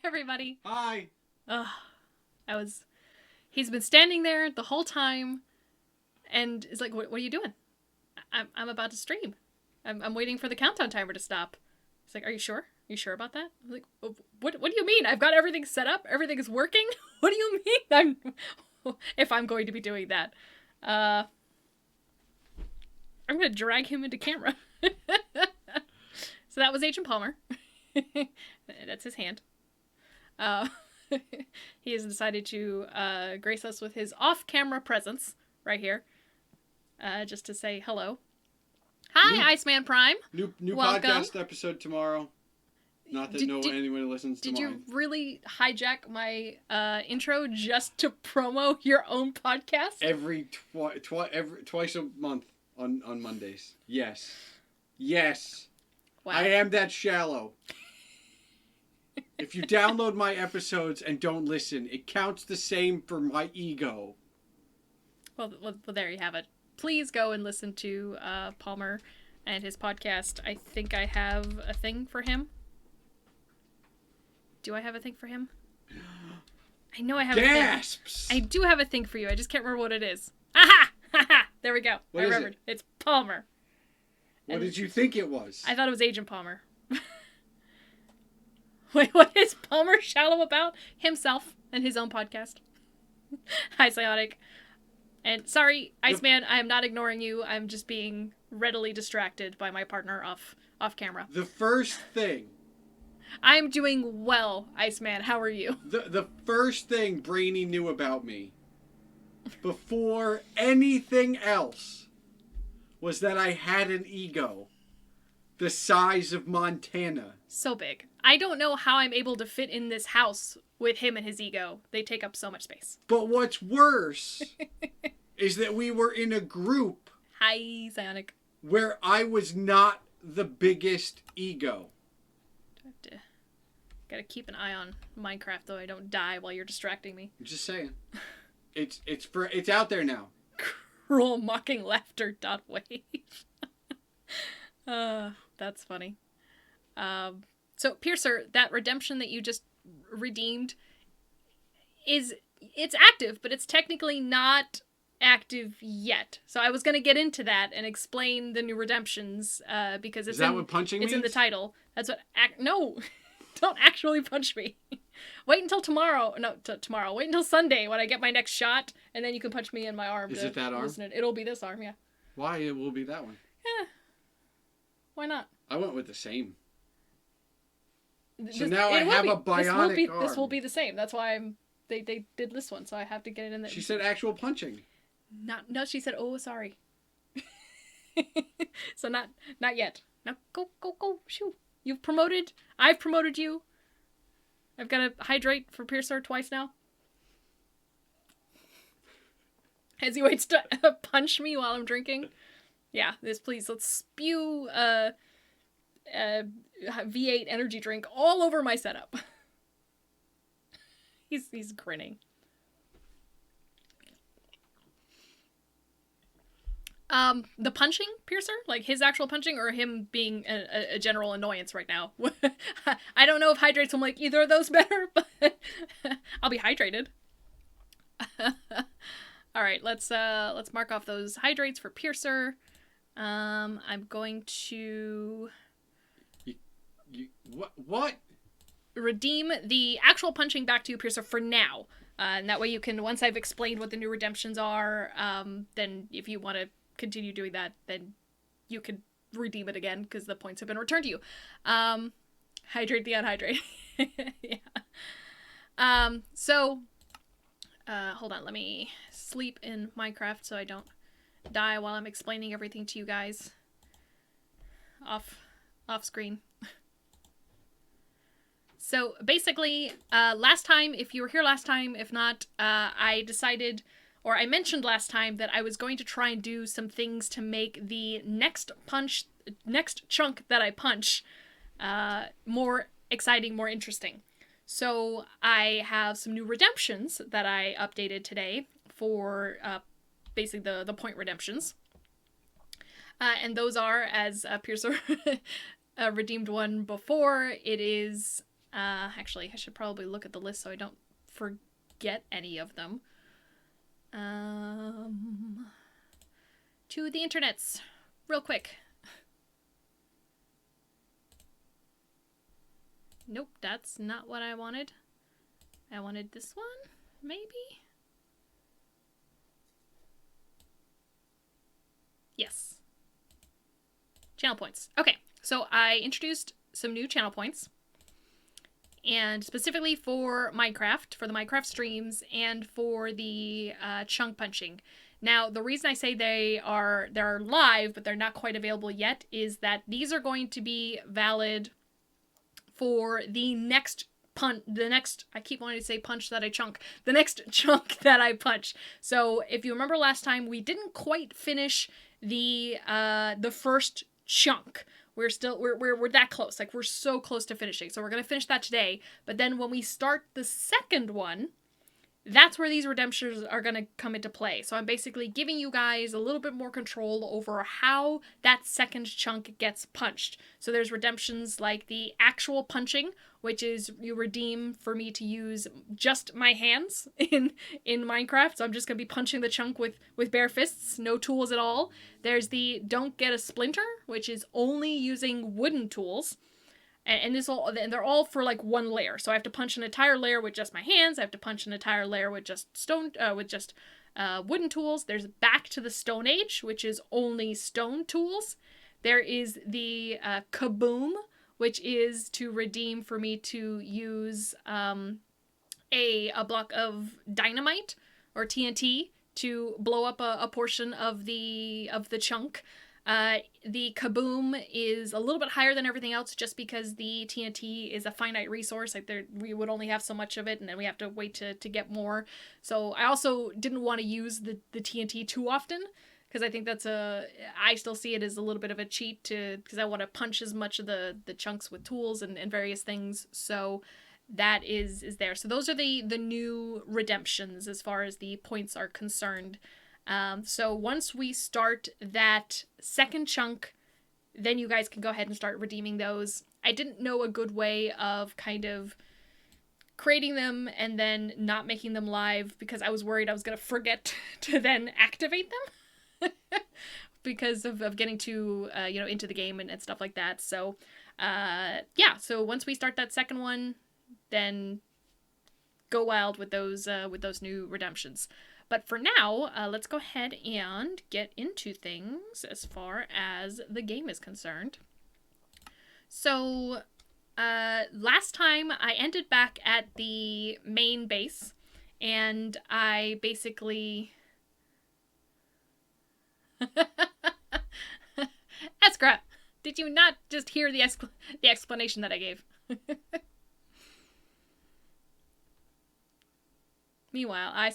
everybody. Hi. Ugh, he's been standing there the whole time and is like, what are you doing? I'm about to stream. I'm waiting for the countdown timer to stop. He's like, are you sure? You sure about that? I'm like, what do you mean? I've got everything set up. Everything is working. What do you mean? If I'm going to be doing that. I'm going to drag him into camera. So that was Agent Palmer. That's his hand. He has decided to grace us with his off-camera presence right here, just to say hello. Hi, Iceman Prime. New Welcome. podcast episode tomorrow. Not that anyone listens to mine. Did you really hijack my intro just to promo your own podcast? Twice a month on Mondays. Yes. Wow. I am that shallow. If you download my episodes and don't listen, it counts the same for my ego. Well, there you have it. Please go and listen to Palmer and his podcast. I think I have a thing for him. Do I have a thing for him? I know I have Gasps! a thing. I do have a thing for you. I just can't remember what it is. Aha! There we go. What I is remembered. It's Palmer. What did you think it was? I thought it was Agent Palmer. Wait, what is Palmer shallow about? Himself and his own podcast. Hi, Psionic. And sorry, Iceman, I am not ignoring you. I'm just being readily distracted by my partner off camera. The first thing. I'm doing well, Iceman. How are you? The first thing Brainy knew about me, before anything else, was that I had an ego the size of Montana. So big. I don't know how I'm able to fit in this house with him and his ego. They take up so much space. But what's worse is that we were in a group. Hi, Psionic. Where I was not the biggest ego. Gotta keep an eye on Minecraft, though I don't die while you're distracting me. I'm just saying. It's out there now. Cruel mocking laughter .wave. That's funny. So Piercer, that redemption that you just redeemed it's active, but it's technically not active yet. So I was gonna get into that and explain the new redemptions, because it's what punching means? In the title. That's what no. Don't actually punch me. Wait until tomorrow. No, tomorrow. Wait until Sunday when I get my next shot, and then you can punch me in my arm. Is it that arm? It'll be this arm, yeah. Why it will be that one? Yeah. Why not? I went with the same. So now I have a bionic arm. This will be the same. That's why they did this one, so I have to get it in there. She said actual punching. No, she said, oh, sorry. So not yet. Now go, shoo. You've promoted. I've promoted you. I've got to hydrate for Piercer twice now. As he waits to punch me while I'm drinking. Yeah, please, let's spew V8 energy drink all over my setup. He's grinning. The punching, Piercer? Like his actual punching or him being a general annoyance right now? I don't know if hydrates will make either of those better, but I'll be hydrated. All right, let's mark off those hydrates for Piercer. I'm going to what? Redeem the actual punching back to you, Piercer, for now. And that way you can, once I've explained what the new redemptions are, then if you want to continue doing that, then you can redeem it again because the points have been returned to you. Hydrate the unhydrate. Yeah. So hold on, let me sleep in Minecraft so I don't die while I'm explaining everything to you guys off screen. So basically, last time, if you were here last time, if not, I decided, or I mentioned last time that I was going to try and do some things to make the next chunk that I punch more exciting, more interesting. So I have some new redemptions that I updated today for basically the point redemptions. And those are, as Piercer redeemed one before, it is Actually, I should probably look at the list so I don't forget any of them. To the internets, real quick. Nope, that's not what I wanted. I wanted this one, maybe? Yes. Channel points. Okay, so I introduced some new channel points. And specifically for Minecraft, for the Minecraft streams, and for the chunk punching. Now, the reason I say they're live, but they're not quite available yet, is that these are going to be valid for the next I keep wanting to say punch that I chunk. The next chunk that I punch. So if you remember last time, we didn't quite finish the first chunk. We're that close. Like, we're so close to finishing. So we're going to finish that today. But then when we start the second one, that's where these redemptions are going to come into play. So I'm basically giving you guys a little bit more control over how that second chunk gets punched. So there's redemptions like the actual punching, which is you redeem for me to use just my hands in Minecraft. So I'm just going to be punching the chunk with bare fists, no tools at all. There's the don't get a splinter, which is only using wooden tools. And they're all for like one layer. So I have to punch an entire layer with just my hands. I have to punch an entire layer with just wooden tools. There's Back to the Stone Age, which is only stone tools. There is the Kaboom, which is to redeem for me to use a block of dynamite or TNT to blow up a portion of the chunk. The Kaboom is a little bit higher than everything else just because the TNT is a finite resource. Like, we would only have so much of it, and then we have to wait to get more. So I also didn't want to use the TNT too often, because I think I still see it as a little bit of a cheat because I want to punch as much of the chunks with tools and various things. So that is there. So those are the new redemptions as far as the points are concerned. So once we start that second chunk, then you guys can go ahead and start redeeming those. I didn't know a good way of kind of creating them and then not making them live because I was worried I was going to forget to then activate them because of getting too, into the game and stuff like that. So, so once we start that second one, then go wild with those new redemptions. But for now, let's go ahead and get into things as far as the game is concerned. So, last time I ended back at the main base, and I basically... Eskra, did you not just hear the explanation that I gave? Meanwhile,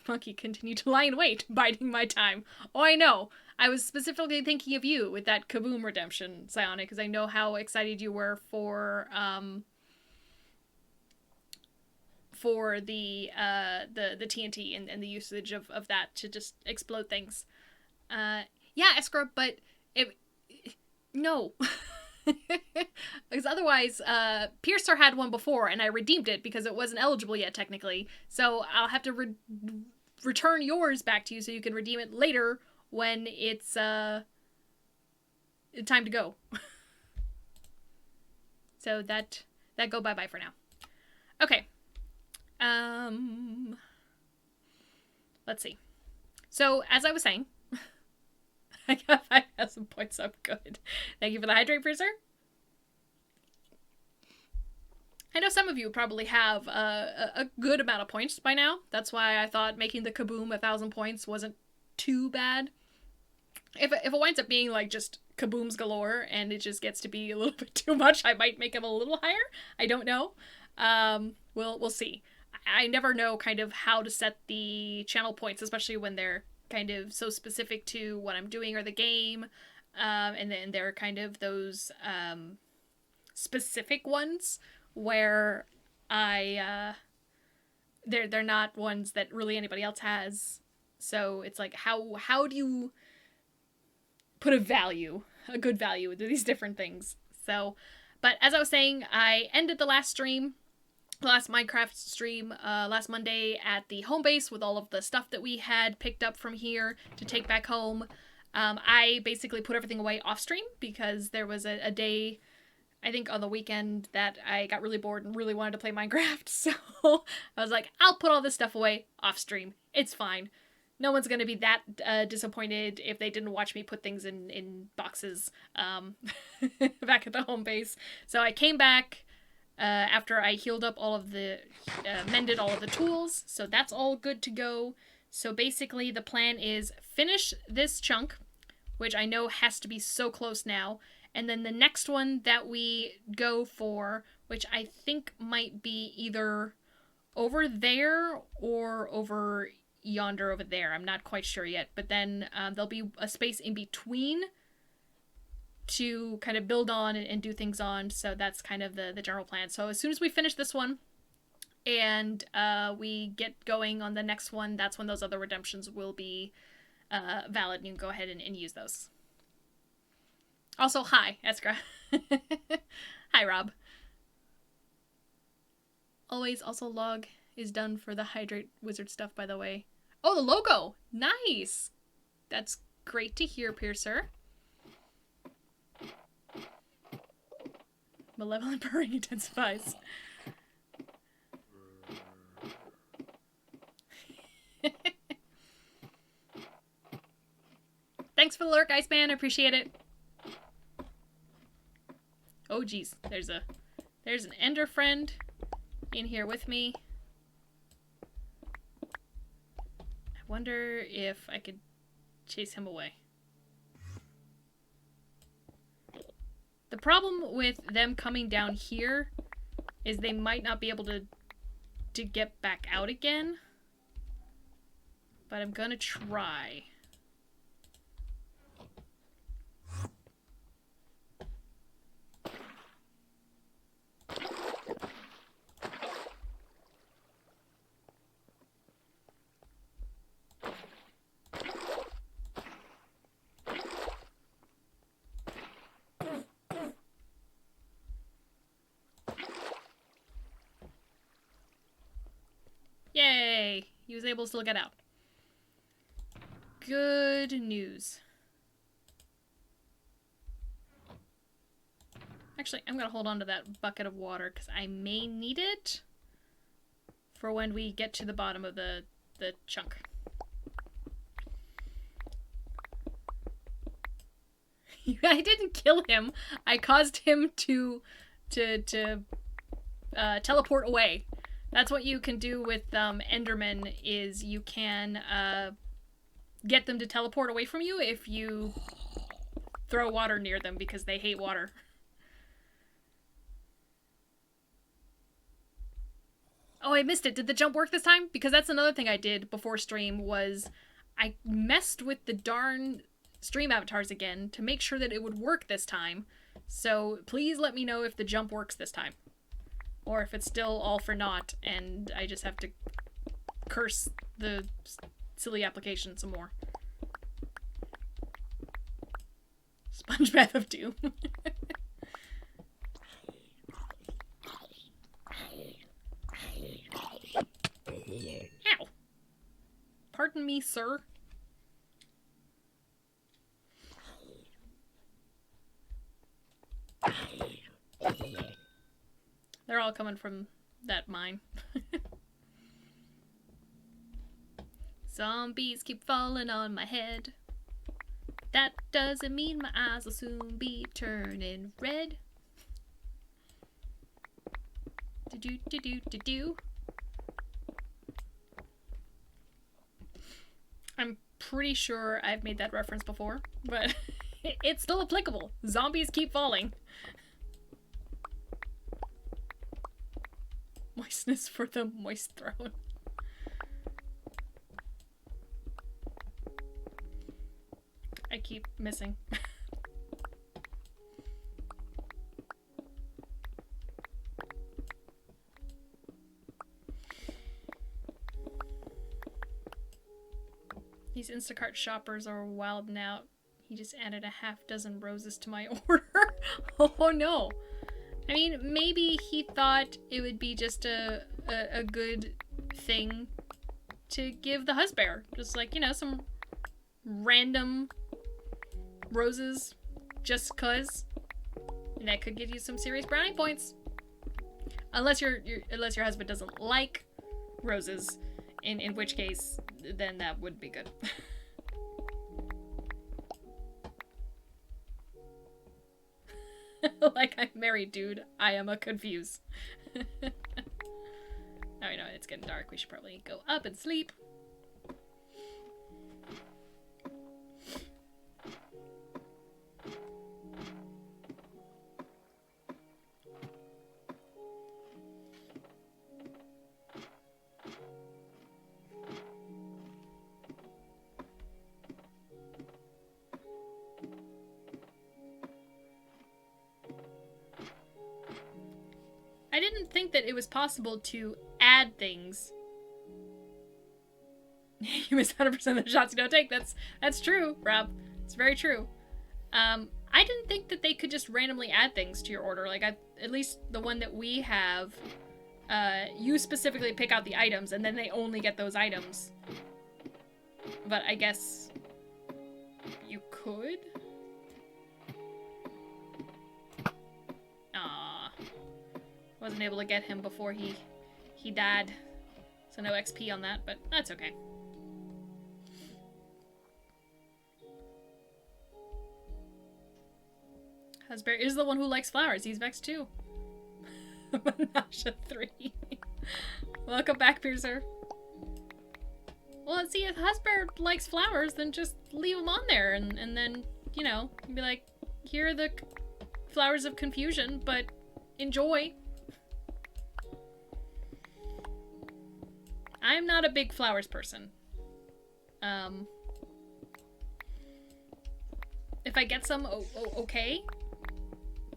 Monkey continued to lie in wait, biding my time. Oh, I know. I was specifically thinking of you with that Kaboom redemption, Psionic, because I know how excited you were for the TNT and the usage of that to just explode things. Yeah, Eskra, but no. Because otherwise, Piercer had one before, and I redeemed it because it wasn't eligible yet, technically. So I'll have to return yours back to you so you can redeem it later when it's time to go. So that go bye-bye for now. Okay. Let's see. So, as I was saying, I got 5,000 points up. Good. Thank you for the hydrate, Piercer. I know some of you probably have a good amount of points by now. That's why I thought making the Kaboom 1,000 points wasn't too bad. If it winds up being like just Kabooms galore and it just gets to be a little bit too much, I might make them a little higher. I don't know. We'll see. I never know kind of how to set the channel points, especially when they're kind of so specific to what I'm doing or the game. And then there are kind of those specific ones where they're not ones that really anybody else has. So it's like, how do you put a good value into these different things? So, But as I was saying, I ended the last stream, the last Minecraft stream, last Monday at the home base with all of the stuff that we had picked up from here to take back home. I basically put everything away off stream because there was a day, I think on the weekend, that I got really bored and really wanted to play Minecraft. So I was like, I'll put all this stuff away off stream. It's fine. No one's going to be that disappointed if they didn't watch me put things in boxes back at the home base. So I came back after I healed up all of the, mended all of the tools. So that's all good to go. So basically the plan is finish this chunk, which I know has to be so close now. And then the next one that we go for, which I think might be either over there or over yonder over there. I'm not quite sure yet. But then there'll be a space in between to kind of build on and do things on. So that's kind of the general plan. So as soon as we finish this one and we get going on the next one, that's when those other redemptions will be valid. You can go ahead and use those. Also, hi, Eskra. Hi, Rob. Always also log is done for the Hydrate Wizard stuff, by the way. Oh, the logo! Nice! That's great to hear, Piercer. Malevolent purring intensifies. Thanks for the lurk, Iceman. I appreciate it. Oh, geez. There's an ender friend in here with me. I wonder if I could chase him away. The problem with them coming down here is they might not be able to get back out again. But I'm gonna try. Yay! He was able to still get out. Good news. Actually, I'm gonna hold on to that bucket of water because I may need it for when we get to the bottom of the chunk. I didn't kill him. I caused him to teleport away. That's what you can do with Endermen, is you can get them to teleport away from you if you throw water near them because they hate water. Oh, I missed it. Did the jump work this time? Because that's another thing I did before stream was I messed with the darn stream avatars again to make sure that it would work this time. So please let me know if the jump works this time. Or if it's still all for naught and I just have to curse the silly application some more. Sponge Bath of Doom. Ow. Pardon me, sir. They're all coming from that mine. Zombies keep falling on my head. That doesn't mean my eyes will soon be turning red. Do-do-do-do-do-do. I'm pretty sure I've made that reference before, but it's still applicable. Zombies keep falling. Moistness for the moist throne. I keep missing. These Instacart shoppers are wild now. He just added a half dozen roses to my order. Oh no. I mean, maybe he thought it would be just a good thing to give the husband. Just like, you know, some random roses just cuz. And that could give you some serious brownie points. Unless your husband doesn't like roses, in which case then that would be good. Like, I'm married, dude. I am a confused. Oh, you know, it's getting dark. We should probably go up and sleep. I didn't think that it was possible to add things. You miss 100% of the shots you don't take. That's true, Rob. It's very true. I didn't think that they could just randomly add things to your order. Like, at least the one that we have, you specifically pick out the items, and then they only get those items. But I guess you could? Aww. Wasn't able to get him before he died. So no XP on that, but that's okay. Husband is the one who likes flowers. He's vexed too. Menasha 3. Welcome back, Piercer. Well, see, if husband likes flowers, then just leave them on there, and then, you know, be like, here are the flowers of confusion, but enjoy. I'm not a big flowers person. If I get some, okay.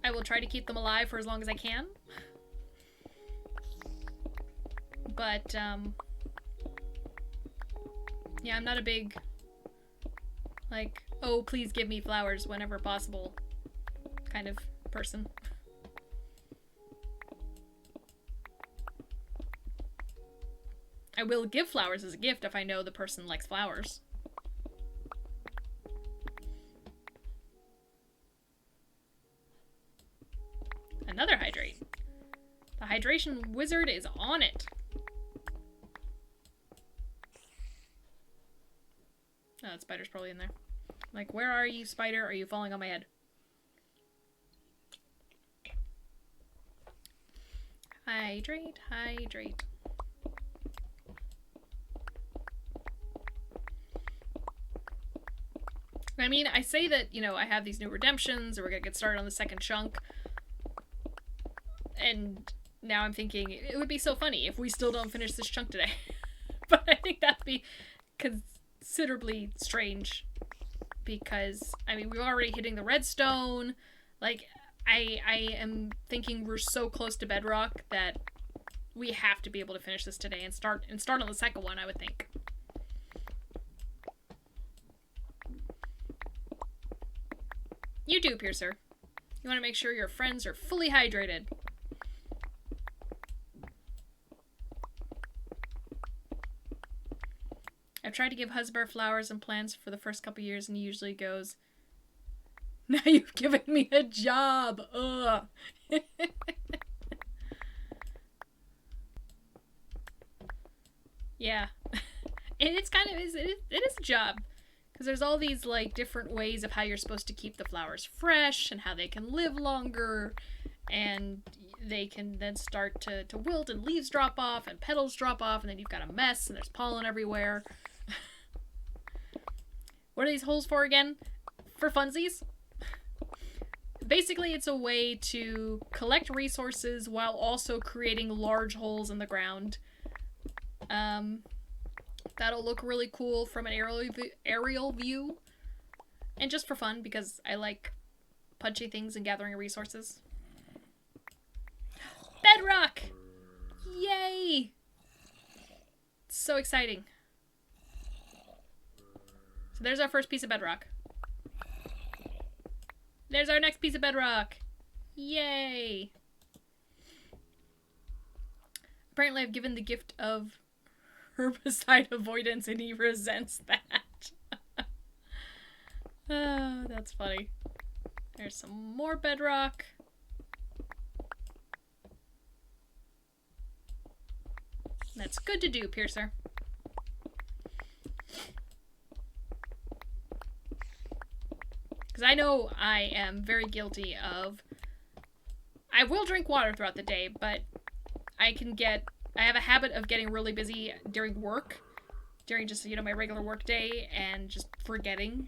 I will try to keep them alive for as long as I can. But, yeah, I'm not a big, like, oh, please give me flowers whenever possible kind of person. I will give flowers as a gift if I know the person likes flowers. Another hydrate. The hydration wizard is on it. Oh, that spider's probably in there. Like, where are you, spider? Are you falling on my head? Hydrate, hydrate. I mean, I say that, you know, I have these new redemptions, or we're gonna get started on the second chunk. And now I'm thinking, it would be so funny if we still don't finish this chunk today. But I think that'd be considerably strange. Because, I mean, we're already hitting the redstone. Like, I am thinking we're so close to bedrock that we have to be able to finish this today and start on the second one, I would think. You do, Piercer. You want to make sure your friends are fully hydrated. I've tried to give Husband flowers and plants for the first couple years, and he usually goes, now you've given me a job. Ugh. Yeah. And it's kind of, it is a job. Because there's all these, like, different ways of how you're supposed to keep the flowers fresh, and how they can live longer, and they can then start to wilt, and leaves drop off, and petals drop off, and then you've got a mess, and there's pollen everywhere. What are these holes for again? For funsies? Basically, it's a way to collect resources while also creating large holes in the ground. That'll look really cool from an aerial view. And just for fun, because I like punchy things and gathering resources. Bedrock! Yay! It's so exciting. So there's our first piece of bedrock. There's our next piece of bedrock. Yay! apparently I've given the gift of herbicide avoidance and he resents that. Oh, that's funny. There's some more bedrock. That's good to do, Piercer. Because I know I am very guilty of... I will drink water throughout the day, but I have a habit of getting really busy during work. During just, my regular work day and just forgetting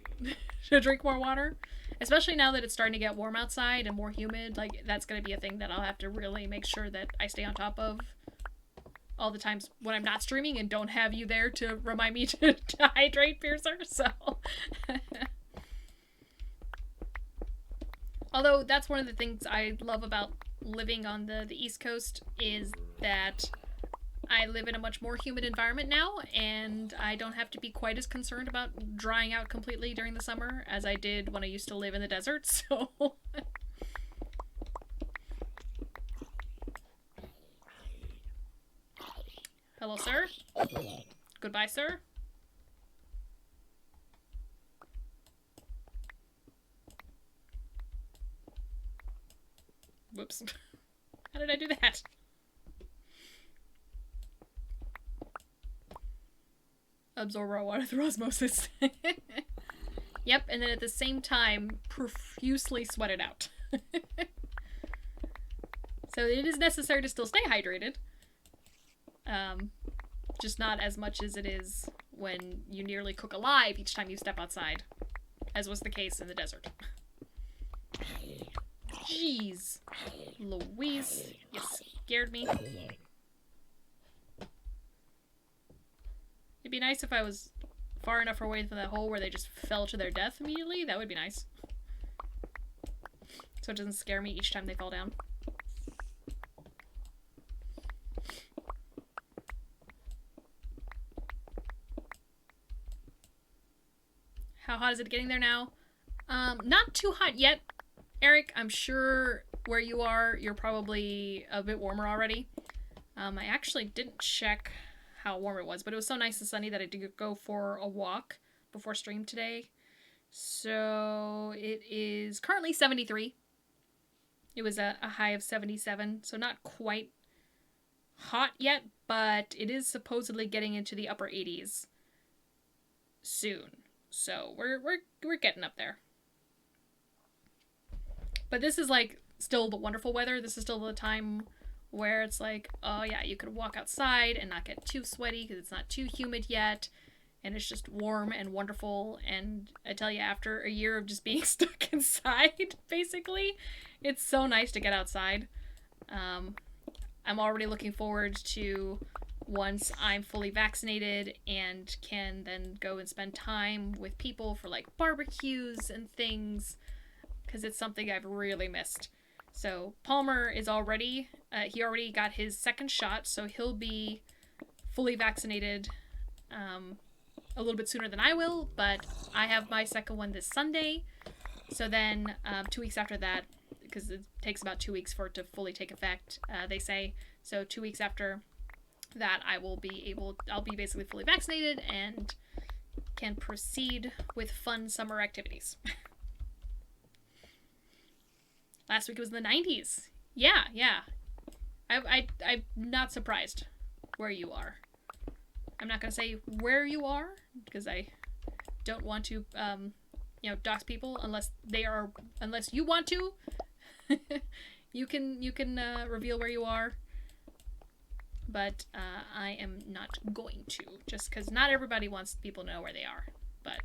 to drink more water. Especially now that it's starting to get warm outside and more humid. Like, that's going to be a thing that I'll have to really make sure that I stay on top of all the times when I'm not streaming and don't have you there to remind me to hydrate, Piercer. So... Although, that's one of the things I love about living on the East Coast is that I live in a much more humid environment now, and I don't have to be quite as concerned about drying out completely during the summer as I did when I used to live in the desert, so... Hello, sir. Goodbye, sir. Whoops. How did I do that? Absorb raw water through osmosis. Yep, and then at the same time, profusely sweat it out. So it is necessary to still stay hydrated. Just not as much as it is when you nearly cook alive each time you step outside, as was the case in the desert. Jeez. Louise, you scared me. It'd be nice if I was far enough away from that hole where they just fell to their death immediately. That would be nice. So it doesn't scare me each time they fall down. How hot is it getting there now? Not too hot yet. Eric, I'm sure where you are, you're probably a bit warmer already. I actually didn't check how warm it was, but it was so nice and sunny that I did go for a walk before stream today. So it is currently 73. It was a high of 77, so not quite hot yet, but it is supposedly getting into the upper 80s soon. So we're getting up there. But this is like still the wonderful weather. This is still the time where it's like, oh yeah, you could walk outside and not get too sweaty because it's not too humid yet. And it's just warm and wonderful. And I tell you, after a year of just being stuck inside, basically, it's so nice to get outside. I'm already looking forward to once I'm fully vaccinated and can then go and spend time with people for like barbecues and things. Because it's something I've really missed. So Palmer is already, he already got his second shot, so he'll be fully vaccinated a little bit sooner than I will, but I have my second one this Sunday. So then 2 weeks after that, because it takes about 2 weeks for it to fully take effect, they say. So 2 weeks after that, I'll be basically fully vaccinated and can proceed with fun summer activities. Last week it was in the 90s. Yeah. I'm not surprised where you are. I'm not going to say where you are, because I don't want to, dox people unless you want to. You can reveal where you are. But I am not going to, just because not everybody wants people to know where they are. But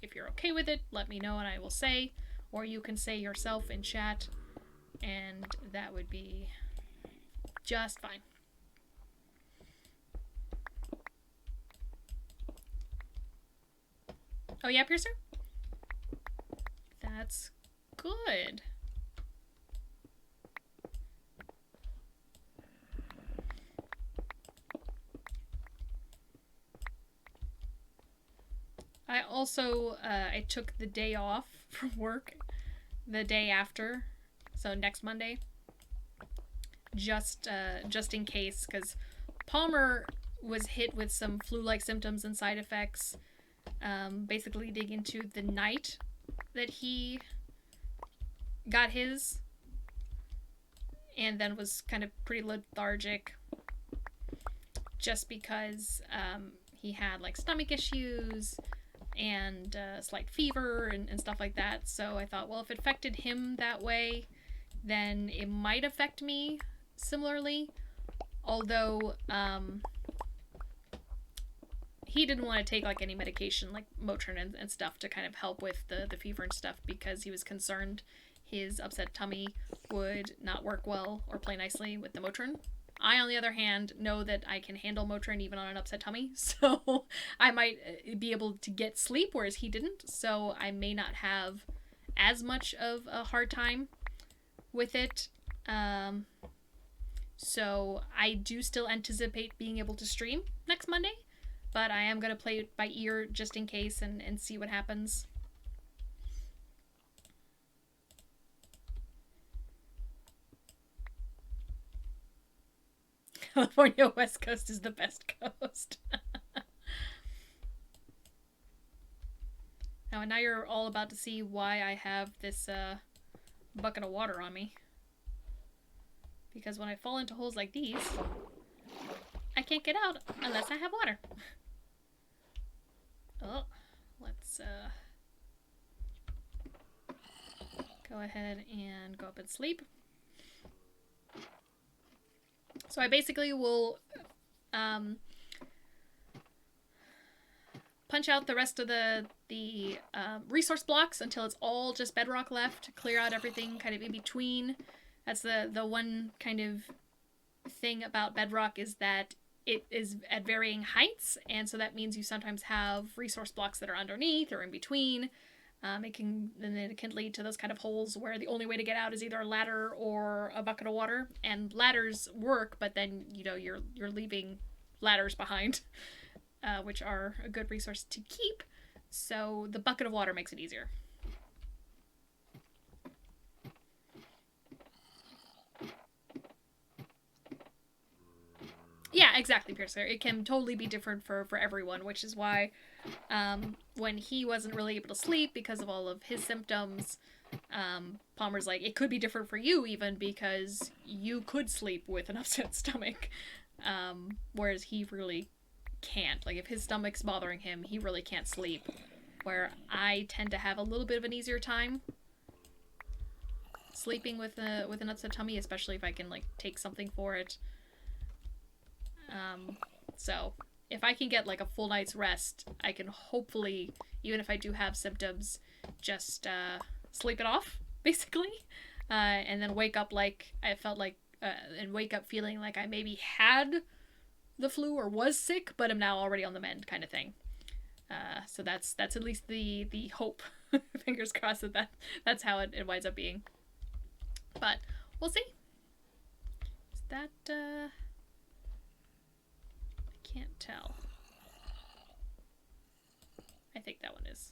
if you're okay with it, let me know and I will say. Or you can say yourself in chat, and that would be just fine. Oh yeah, Piercer? That's good. I also, I took the day off from work the day after, so next Monday, just in case, because Palmer was hit with some flu-like symptoms and side effects, basically leading into the night that he got his, and then was kind of pretty lethargic just because he had like stomach issues and slight fever and stuff like that. So I thought, well, if it affected him that way, then it might affect me similarly. Although he didn't want to take like any medication like Motrin and stuff to kind of help with the fever and stuff, because he was concerned his upset tummy would not work well or play nicely with the Motrin. I, on the other hand, know that I can handle Motrin even on an upset tummy, so I might be able to get sleep, whereas he didn't, so I may not have as much of a hard time with it. So I do still anticipate being able to stream next Monday, but I am going to play it by ear just in case and see what happens. California West Coast is the best coast. Now you're all about to see why I have this bucket of water on me. Because when I fall into holes like these, I can't get out unless I have water. Oh, let's go ahead and go up and sleep. So I basically will punch out the rest of the resource blocks until it's all just bedrock left, clear out everything kind of in between. That's the one kind of thing about bedrock, is that it is at varying heights, and so that means you sometimes have resource blocks that are underneath or in between. It can lead to those kind of holes where the only way to get out is either a ladder or a bucket of water. And ladders work, but then you're leaving ladders behind, which are a good resource to keep. So the bucket of water makes it easier. Yeah, exactly, Piercer. It can totally be different for everyone, which is why when he wasn't really able to sleep because of all of his symptoms, Palmer's like, it could be different for you even, because you could sleep with an upset stomach, whereas he really can't. Like, if his stomach's bothering him, he really can't sleep, where I tend to have a little bit of an easier time sleeping with an upset tummy, especially if I can, like, take something for it. So if I can get like a full night's rest, I can hopefully, even if I do have symptoms, just sleep it off, basically, and then wake up like I felt like, and wake up feeling like I maybe had the flu or was sick, but am now already on the mend, kind of thing. So that's at least the hope. Fingers crossed that's how it winds up being. But we'll see. Is that can't tell. I think that one is.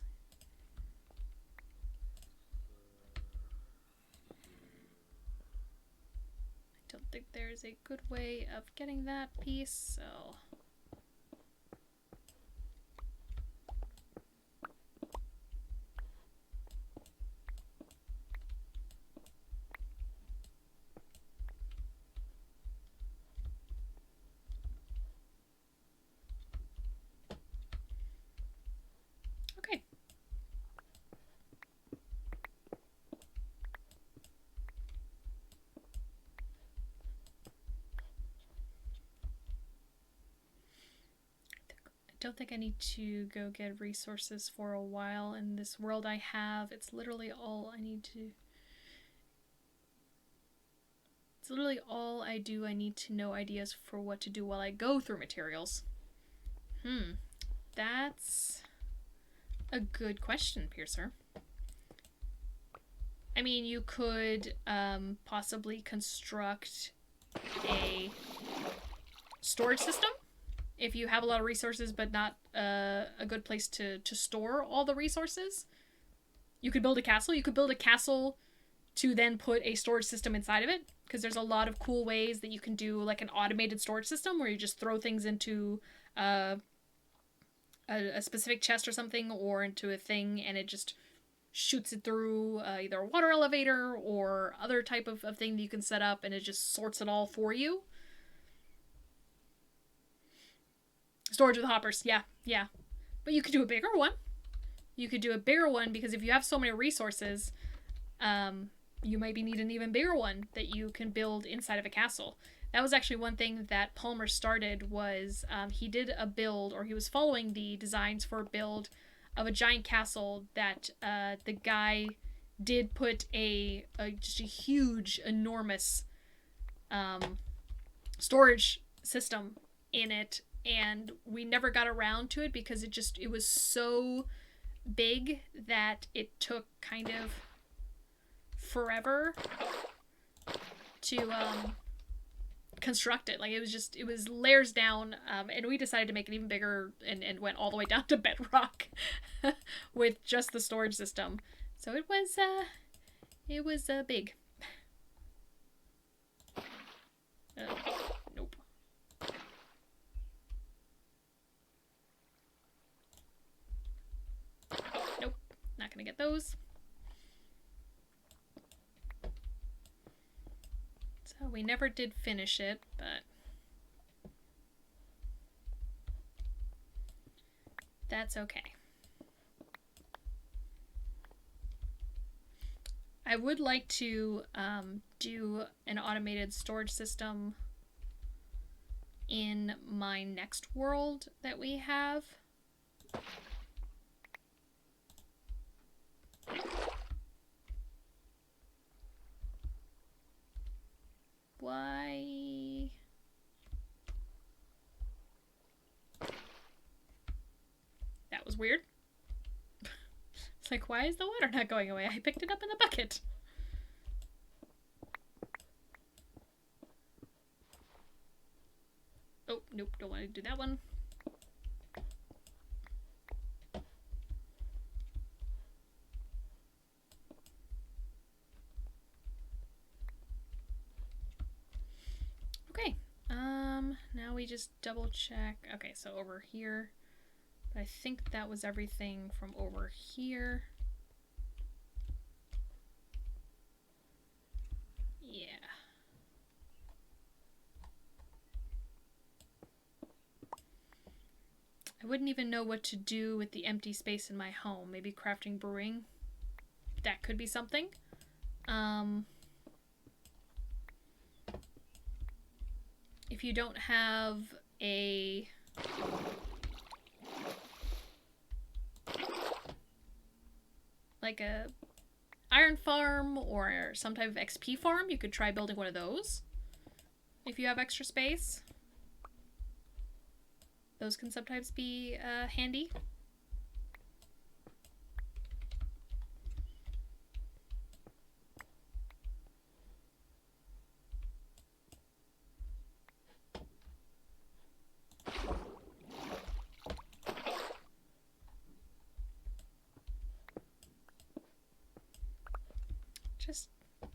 I don't think there's a good way of getting that piece, so... don't think I need to go get resources for a while. In this world I have, it's literally all I need to... It's literally all I do. I need to know ideas for what to do while I go through materials. That's a good question, Piercer. I mean, you could possibly construct a storage system if you have a lot of resources but not a good place to store all the resources. You could build a castle. You could build a castle to then put a storage system inside of it, because there's a lot of cool ways that you can do like an automated storage system where you just throw things into a specific chest or something, or into a thing, and it just shoots it through either a water elevator or other type of thing that you can set up, and it just sorts it all for you. Storage with hoppers, yeah. But you could do a bigger one. You could do a bigger one, because if you have so many resources, you might be needing an even bigger one that you can build inside of a castle. That was actually one thing that Palmer started, was he did a build, or he was following the designs for a build of a giant castle that the guy did put just a huge, enormous storage system in it, and we never got around to it because it was so big that it took kind of forever to construct it. Like, it was layers down, and we decided to make it even bigger, and went all the way down to bedrock with just the storage system. So it was big. Nope. Nope, not gonna get those. So we never did finish it, but that's okay. I would like to do an automated storage system in my next world that we have. Why? That was weird. It's like, why is the water not going away? I picked it up in the bucket. Oh, nope, don't want to do that one. Okay, now we just double check. Okay, so over here, but I think that was everything from over here. Yeah. I wouldn't even know what to do with the empty space in my home. Maybe crafting brewing. That could be something. If you don't have a like a iron farm or some type of XP farm, you could try building one of those if you have extra space. Those can sometimes be handy.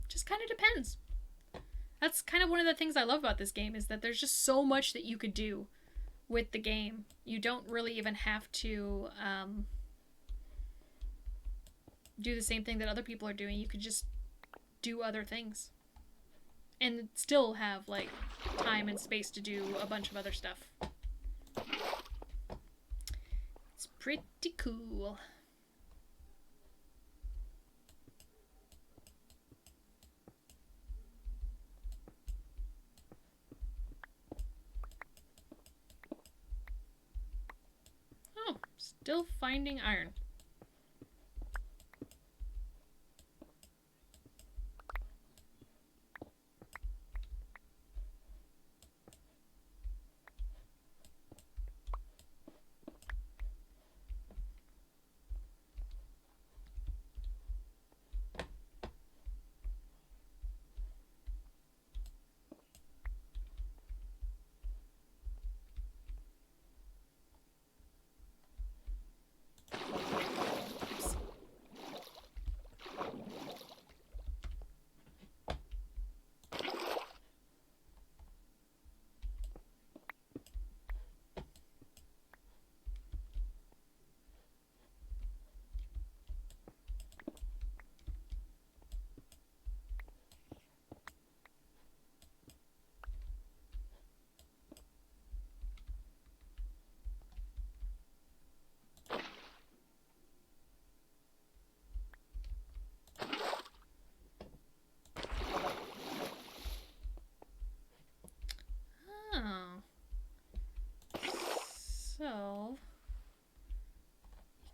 Just kind of depends. That's kind of one of the things I love about this game, is that there's just so much that you could do with the game. You don't really even have to do the same thing that other people are doing. You could just do other things and still have like time and space to do a bunch of other stuff. It's pretty cool. Oh, still finding iron.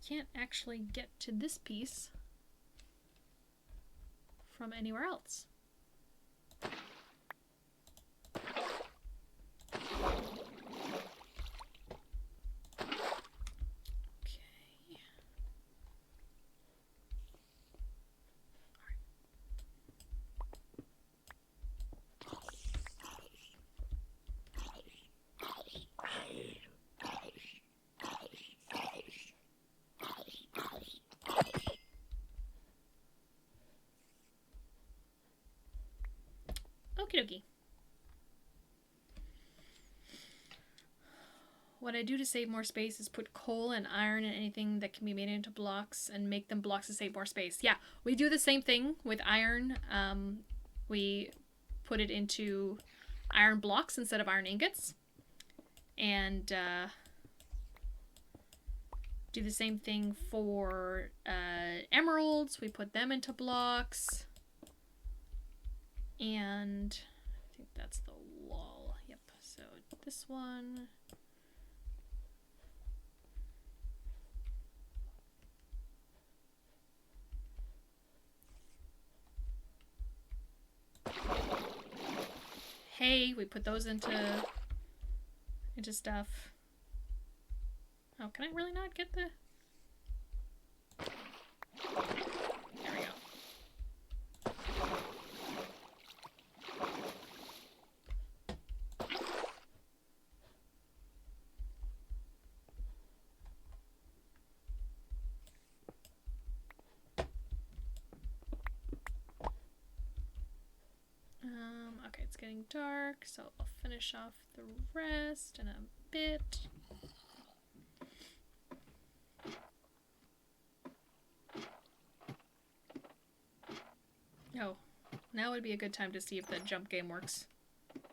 can't actually get to this piece from anywhere else. Okie dokie. What I do to save more space is put coal and iron and anything that can be made into blocks and make them blocks to save more space. Yeah, we do the same thing with iron. We put it into iron blocks instead of iron ingots. And do the same thing for emeralds. We put them into blocks. And I think that's the wall. Yep, so this one. Hay, we put those into stuff. Oh, can I really not get the... There we go. Okay, it's getting dark, so I'll finish off the rest in a bit. Oh, now would be a good time to see if the jump game works.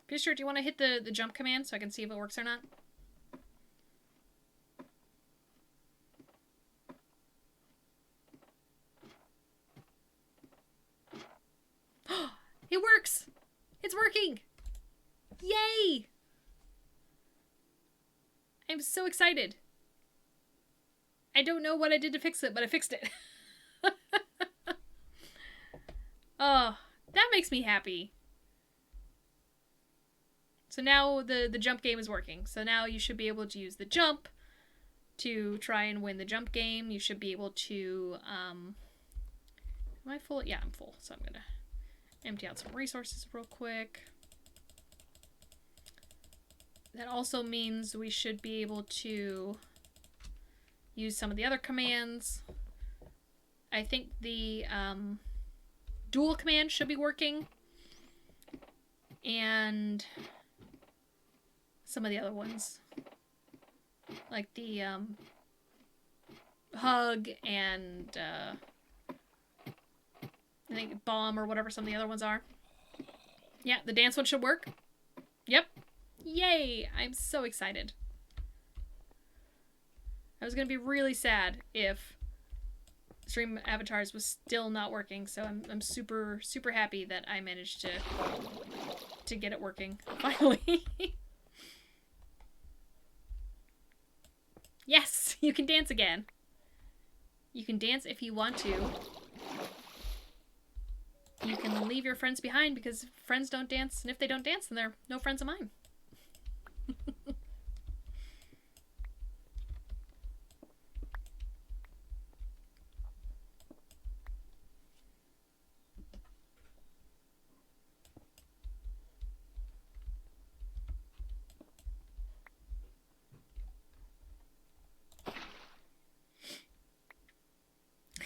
Fisher, do you want to hit the jump command so I can see if it works or not? It works! It's working! Yay! I'm so excited. I don't know what I did to fix it, but I fixed it. Oh, that makes me happy. So now the jump game is working. So now you should be able to use the jump to try and win the jump game. You should be able to, am I full? Yeah, I'm full. So I'm gonna empty out some resources real quick. That also means we should be able to use some of the other commands. I think the dual command should be working. And some of the other ones. Like the hug and I think bomb or whatever some of the other ones are. Yeah, the dance one should work. Yep. Yay! I'm so excited. I was gonna be really sad if Stream Avatars was still not working, so I'm super happy that I managed to get it working finally. Yes, you can dance again. You can dance if you want to. You can leave your friends behind because friends don't dance, and if they don't dance, then they're no friends of mine.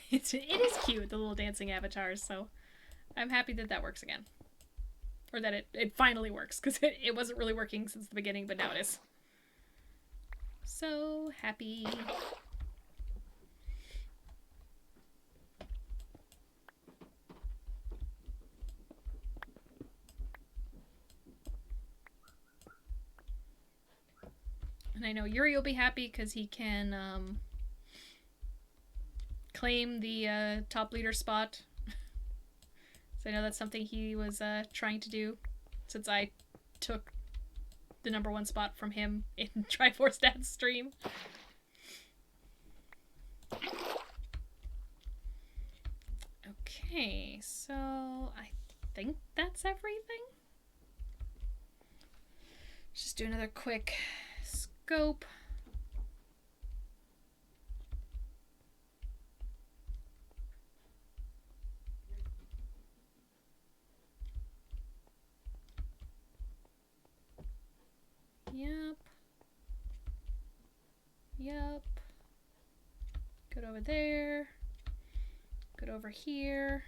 It is cute, the little dancing avatars, so I'm happy that that works again. Or that it finally works, because it wasn't really working since the beginning, but now it is. So happy. And I know Yuri will be happy because he can claim the top leader spot. So I know that's something he was trying to do since I took the #1 spot from him in Triforce Dad's stream. Okay, so I think that's everything. Just do another quick scope. Yep. Yep. Good over there. Good over here.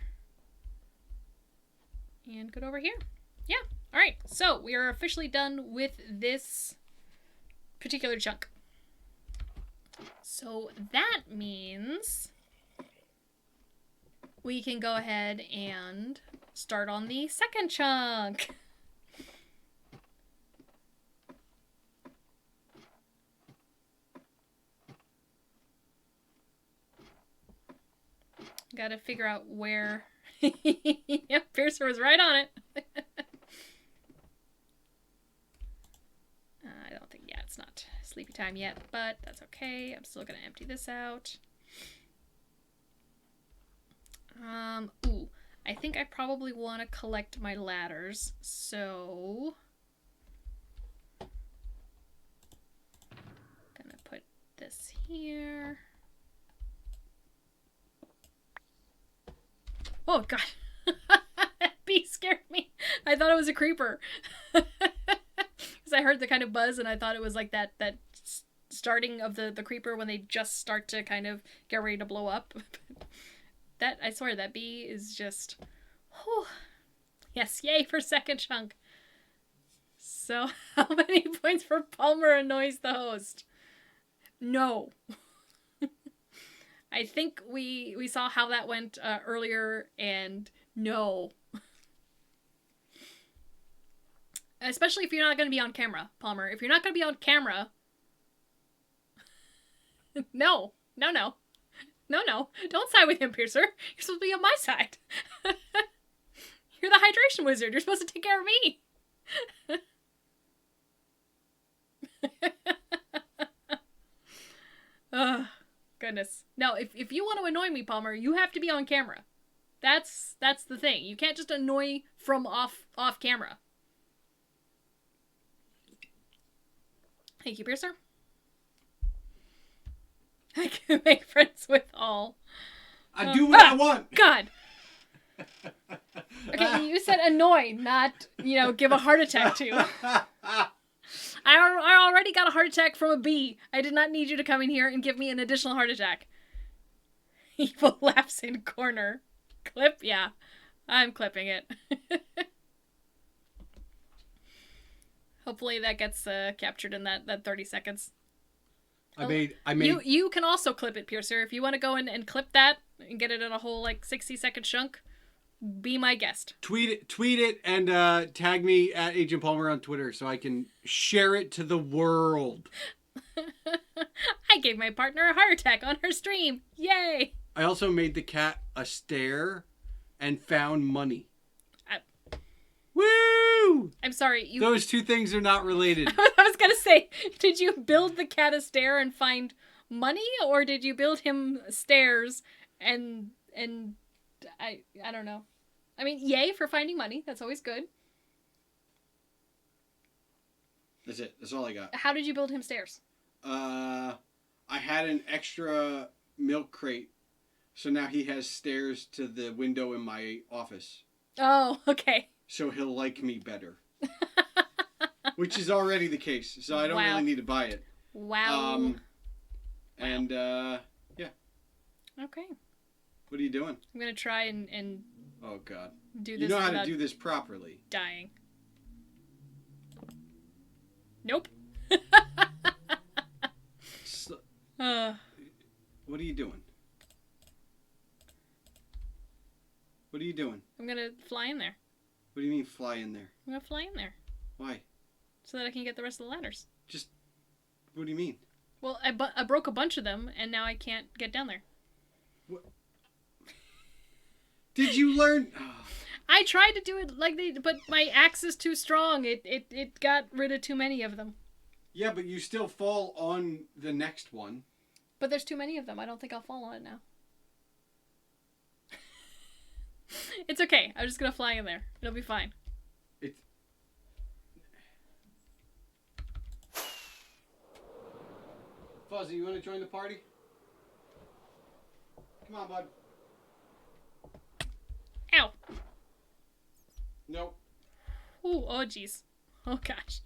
And good over here. Yeah. All right. So we are officially done with this particular chunk. So that means we can go ahead and start on the second chunk. Gotta figure out where. Yep, Piercer was right on it. I don't think, yeah, it's not sleepy time yet, but that's okay. I'm still gonna empty this out. Ooh, I think I probably want to collect my ladders, so gonna put this here. Oh god. That bee scared me. I thought it was a creeper. Because I heard the kind of buzz and I thought it was like that starting of the creeper when they just start to kind of get ready to blow up. That, I swear, that bee is just... Whew. Yes, yay for second chunk. So, how many points for Palmer annoys the host? No. I think we saw how that went earlier, and no. Especially if you're not going to be on camera, Palmer. If you're not going to be on camera... No. No, no. No, no. Don't side with him, Piercer. You're supposed to be on my side. You're the hydration wizard. You're supposed to take care of me. Goodness. No, if you want to annoy me, Palmer, you have to be on camera. That's the thing. You can't just annoy from off camera. Thank you, Piercer. I can make friends with all. I do what I want. God. Okay, you said annoy, not, give a heart attack to. I already got a heart attack from a bee. I did not need you to come in here and give me an additional heart attack. Evil laughs in corner. Clip? Yeah. I'm clipping it. Hopefully that gets captured in that 30 seconds. I made. You can also clip it, Piercer. If you want to go in and clip that and get it in a whole 60-second chunk, be my guest. Tweet it, and tag me at Agent Palmer on Twitter so I can share it to the world. I gave my partner a heart attack on her stream. Yay! I also made the cat a stare and found money. Woo! I'm sorry. Those two things are not related. I was gonna say, did you build the cat a stair and find money, or did you build him stairs and I don't know. I mean, yay for finding money. That's always good. That's it. That's all I got. How did you build him stairs? I had an extra milk crate, so now he has stairs to the window in my office. Oh, okay. So he'll like me better. Which is already the case, so I don't really need to buy it. Wow. And, yeah. Okay. What are you doing? I'm gonna try and oh, God. do this. You know how to do this properly. Dying. Nope. What are you doing? What are you doing? I'm gonna fly in there. What do you mean fly in there? I'm gonna fly in there. Why? So that I can get the rest of the ladders. Just, what do you mean? Well, I broke a bunch of them, and now I can't get down there. What? Did you learn? Oh. I tried to do it but my axe is too strong. It got rid of too many of them. Yeah, but you still fall on the next one. But there's too many of them. I don't think I'll fall on it now. It's okay. I'm just gonna fly in there. It'll be fine. It's... Fuzzy, you want to join the party? Come on, bud. Ow. Nope. Ooh, oh jeez. Oh gosh.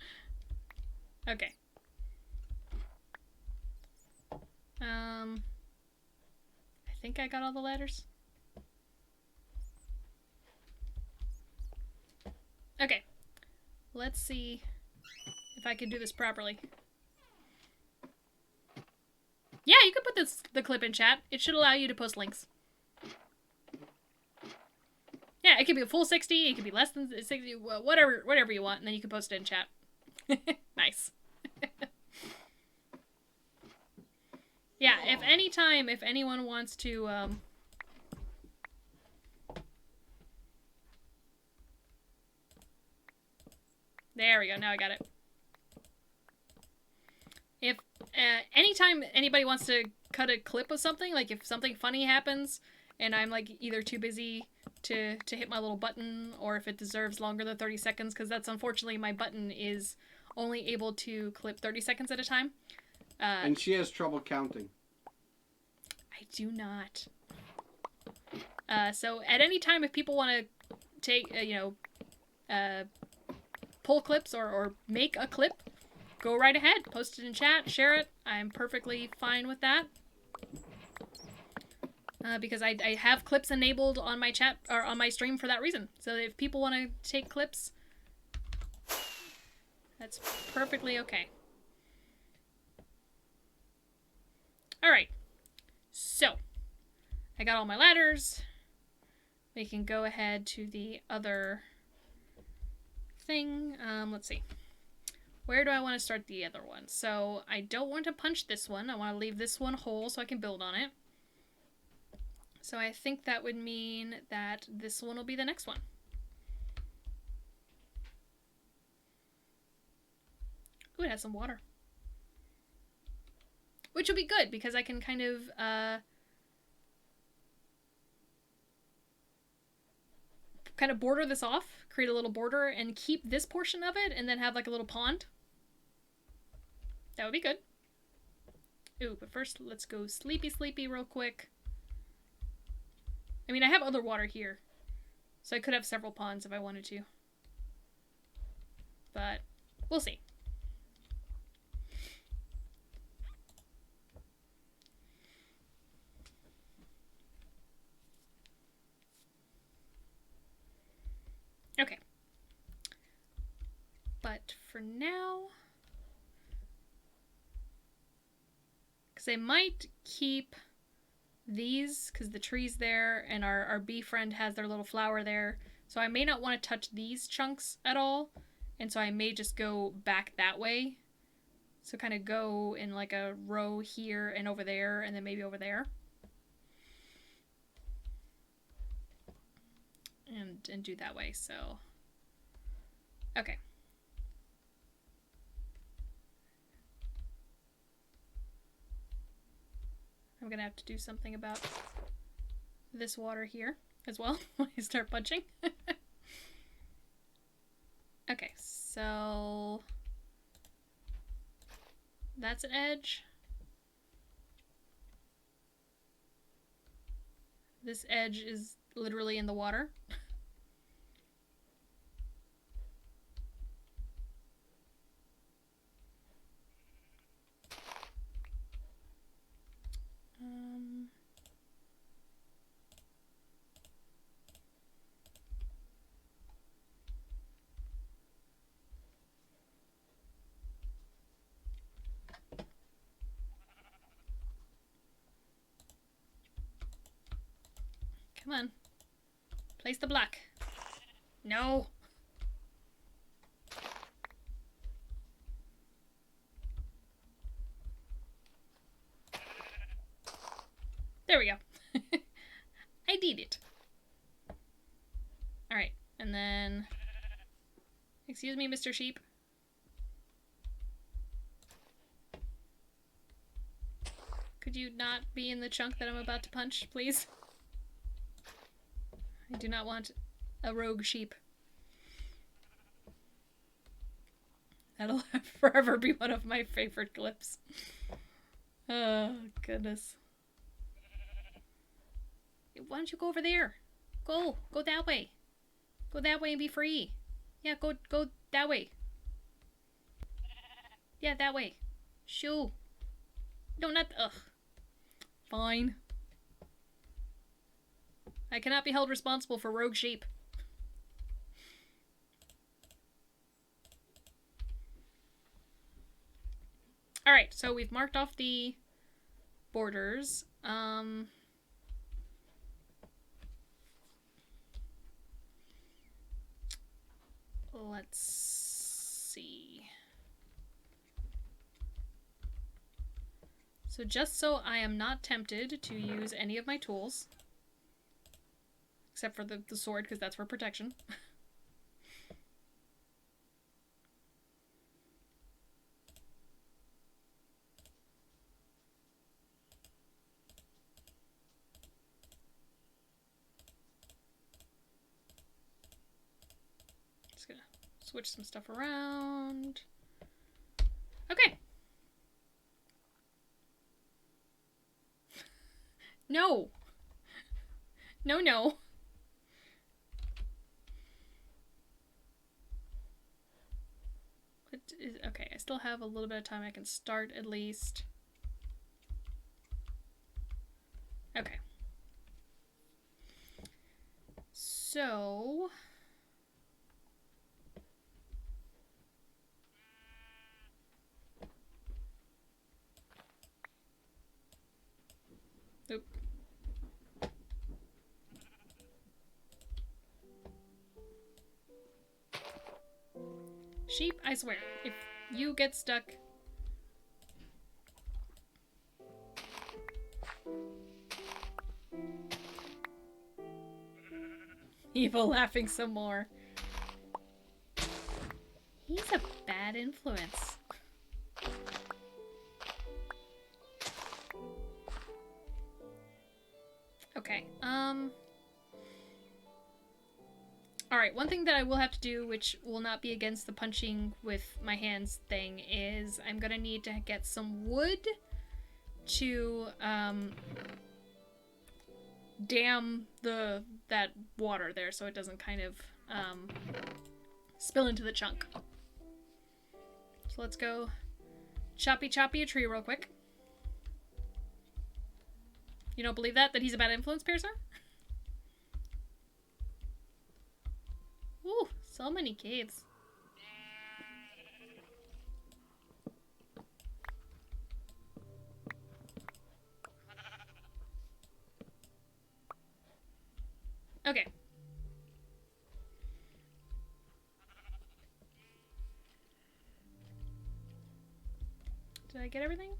Okay. I think I got all the ladders. Okay. Let's see if I can do this properly. Yeah, you can put the clip in chat. It should allow you to post links. Yeah, it could be a full 60, it could be less than 60, whatever you want, and then you can post it in chat. Nice. Yeah, if anyone wants to, there we go, now I got it. If, anytime anybody wants to cut a clip of something, like if something funny happens, and I'm like either too busy to hit my little button, or if it deserves longer than 30 seconds, because that's unfortunately my button is only able to clip 30 seconds at a time. And she has trouble counting. I do not. So at any time, if people want to take, pull clips or make a clip, go right ahead. Post it in chat, share it. I'm perfectly fine with that. Because I have clips enabled on my chat or on my stream for that reason. So if people want to take clips, that's perfectly okay. Alright. So, I got all my ladders. We can go ahead to the other thing. Let's see. Where do I want to start the other one? So, I don't want to punch this one. I want to leave this one whole so I can build on it. So I think that would mean that this one will be the next one. Ooh, it has some water. Which will be good, because I can kind of, border this off, create a little border, and keep this portion of it, and then have like a little pond. That would be good. Ooh, but first let's go sleepy real quick. I mean, I have other water here, so I could have several ponds if I wanted to. But we'll see. Okay. But for now, because I might keep these, because the tree's there, and our bee friend has their little flower there, so I may not want to touch these chunks at all, and so I may just go back that way. So kind of go in like a row here and over there, and then maybe over there. And do that way, so. Okay. I'm gonna have to do something about this water here as well when I start punching. Okay, so that's an edge. This edge is literally in the water. Come on. Place the block. No. There we go. I did it. Alright, and then... Excuse me, Mr. Sheep. Could you not be in the chunk that I'm about to punch, please? I do not want a rogue sheep. That'll forever be one of my favorite clips. Oh, goodness. Why don't you go over there? Go that way. Go that way and be free. Yeah, go that way. Yeah, that way. Shoo. No, not, ugh. Fine. I cannot be held responsible for rogue sheep. Alright, so we've marked off the borders. Let's see. So just so I am not tempted to use any of my tools, except for the sword, because that's for protection. Just gonna switch some stuff around. Okay. No. No, no. Okay, I still have a little bit of time. I can start at least. Okay. So... Oop. Sheep, I swear, if you get stuck... Evil laughing some more. He's a bad influence. Okay, Alright, one thing that I will have to do, which will not be against the punching with my hands thing, is I'm gonna need to get some wood to, dam that water there so it doesn't kind of, spill into the chunk. So let's go choppy a tree real quick. You don't believe that? That he's a bad influence, Piercer? Ooh, so many caves. Okay. Did I get everything?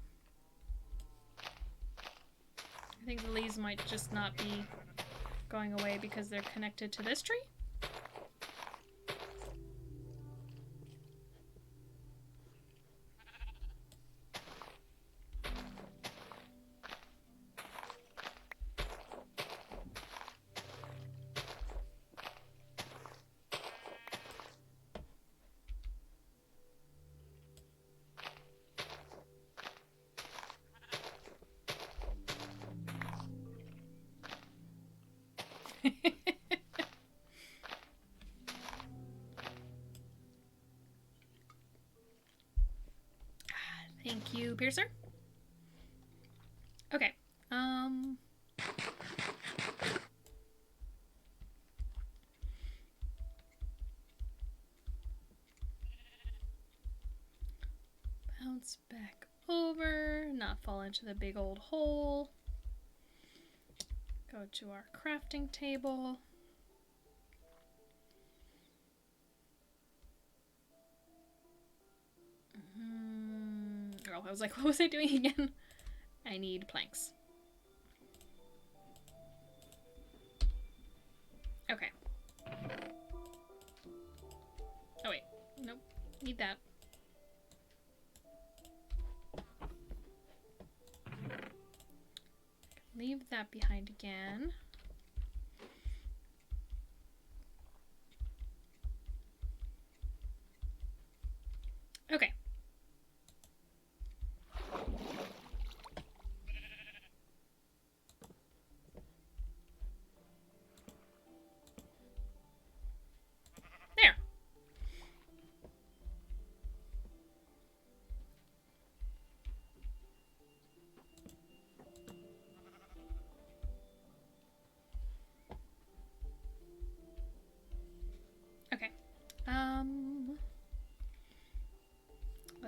I think the leaves might just not be going away because they're connected to this tree? Thank you, Piercer. Okay. Bounce back over, not fall into the big old hole. Go to our crafting table. Oh, I was like, what was I doing again? I need planks. Okay. Oh wait, nope, need that. Leave that behind again.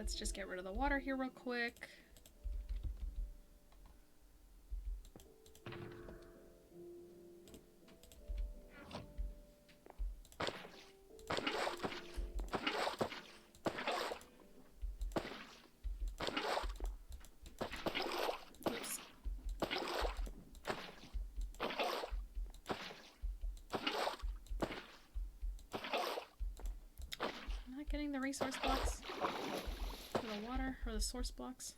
let's just get rid of the water here real quick. Oops. I'm not getting the resource blocks. For the water, or the source blocks.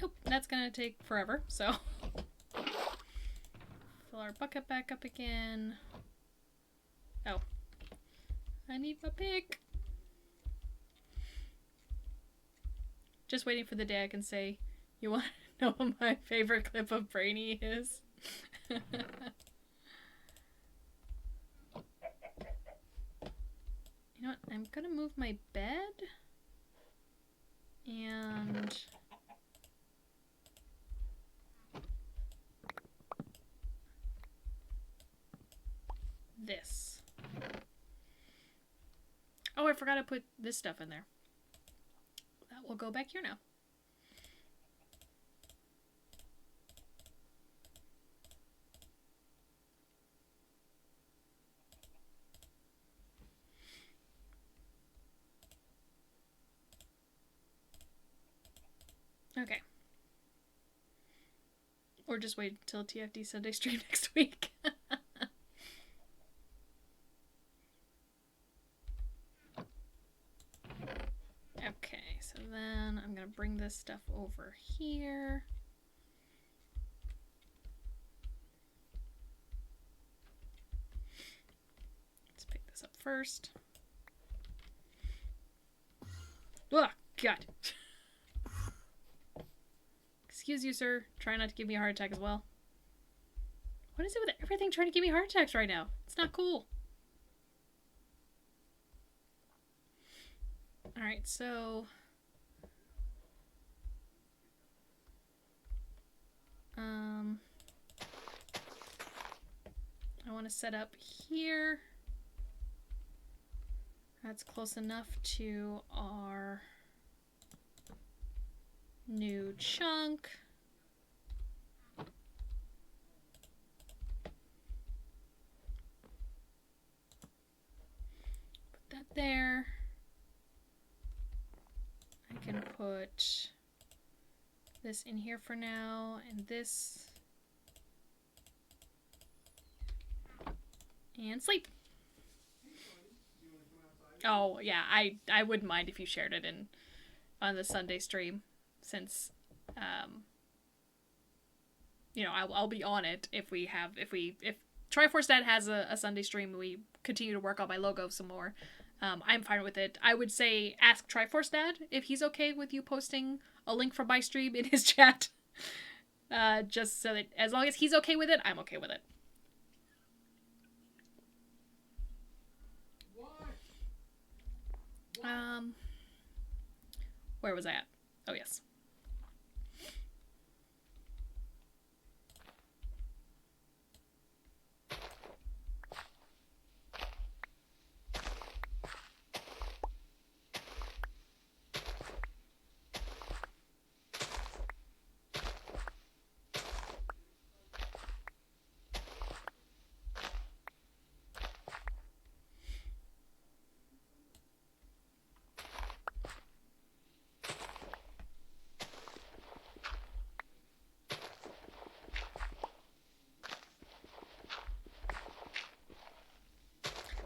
Nope, that's gonna take forever, so. Fill our bucket back up again. Oh. I need my pick. Just waiting for the day I can say, you want to know what my favorite clip of Brainy is? You know what? I'm gonna move my bed. And this. Oh, I forgot to put this stuff in there. That will go back here now. Okay. Or just wait until TFD Sunday stream next week. Okay, so then I'm gonna bring this stuff over here. Let's pick this up first. Oh, God. Excuse you, sir. Try not to give me a heart attack as well. What is it with everything trying to give me heart attacks right now? It's not cool. Alright, so... I want to set up here. That's close enough to our new chunk. Put that there. I can put this in here for now, and this, and sleep. Oh yeah, I wouldn't mind if you shared it in on the Sunday stream, since you know, I'll be on it if Triforce Dad has a Sunday stream and we continue to work on my logo some more. I'm fine with it. I would say ask Triforce Dad if he's okay with you posting a link for my stream in his chat. Just so that as long as he's okay with it, I'm okay with it. Where was I at? Oh, yes.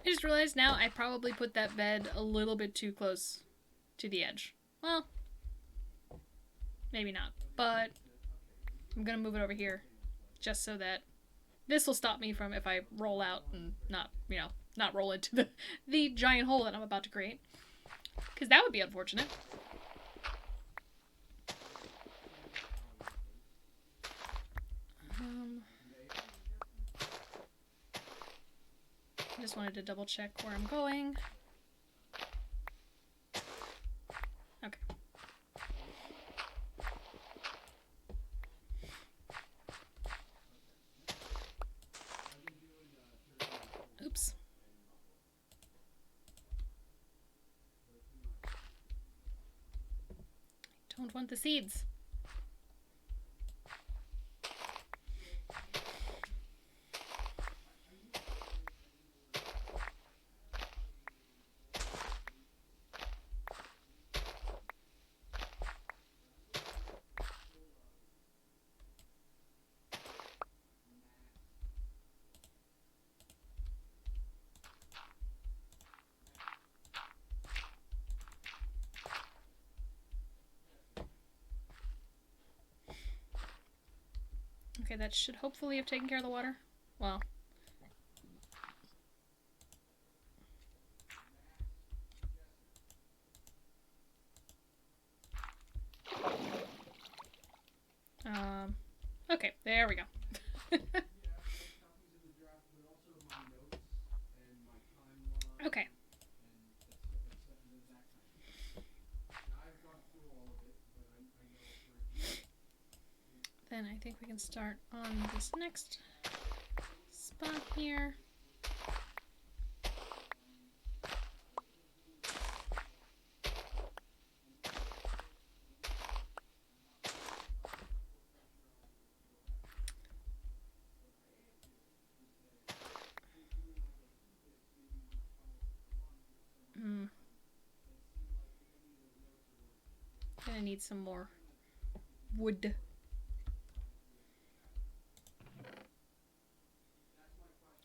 I just realized now I probably put that bed a little bit too close to the edge. Well, maybe not, but I'm gonna move it over here just so that this will stop me from if I roll out and not, you know, not roll into the giant hole that I'm about to create. Because that would be unfortunate. I just wanted to double check where I'm going. Okay. Don't want the seeds. Okay, that should hopefully have taken care of the water. Well. Okay, there we go. Okay. Then I think we can start on this next spot here. Gonna need some more wood.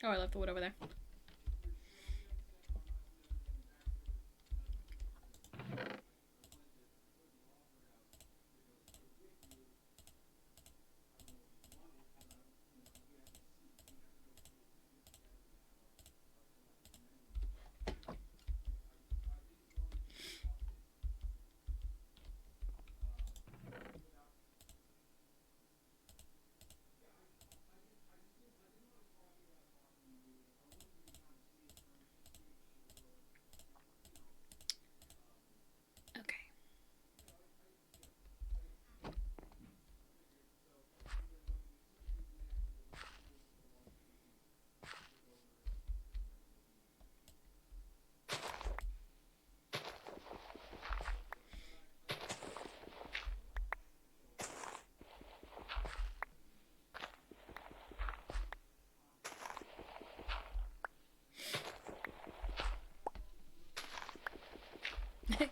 Oh, I left the wood over there.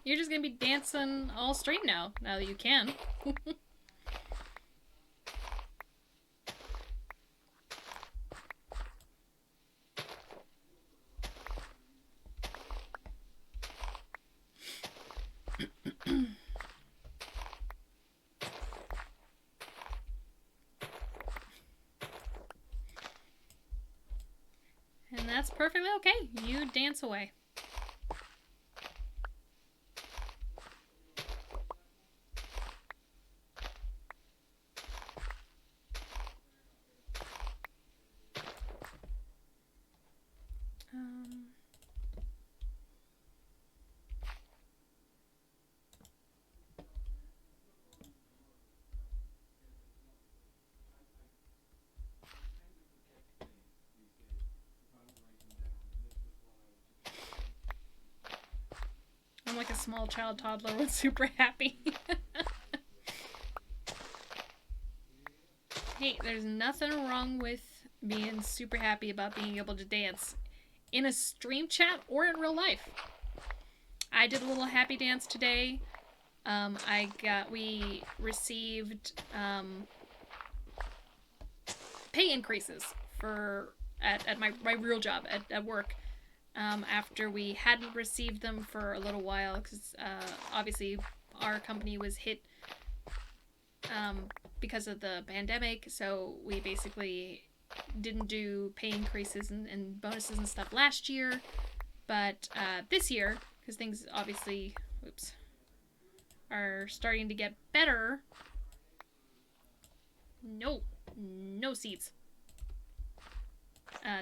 You're just gonna be dancing all stream now that you can. And that's perfectly okay. You dance away. I'm like a small child toddler with super happy. Hey, there's nothing wrong with being super happy about being able to dance in a stream chat or in real life. I did a little happy dance today. We received pay increases at my real job at work. After we hadn't received them for a little while, because obviously our company was hit because of the pandemic, so we basically didn't do pay increases and bonuses and stuff last year. But this year, because things obviously are starting to get better. No seeds.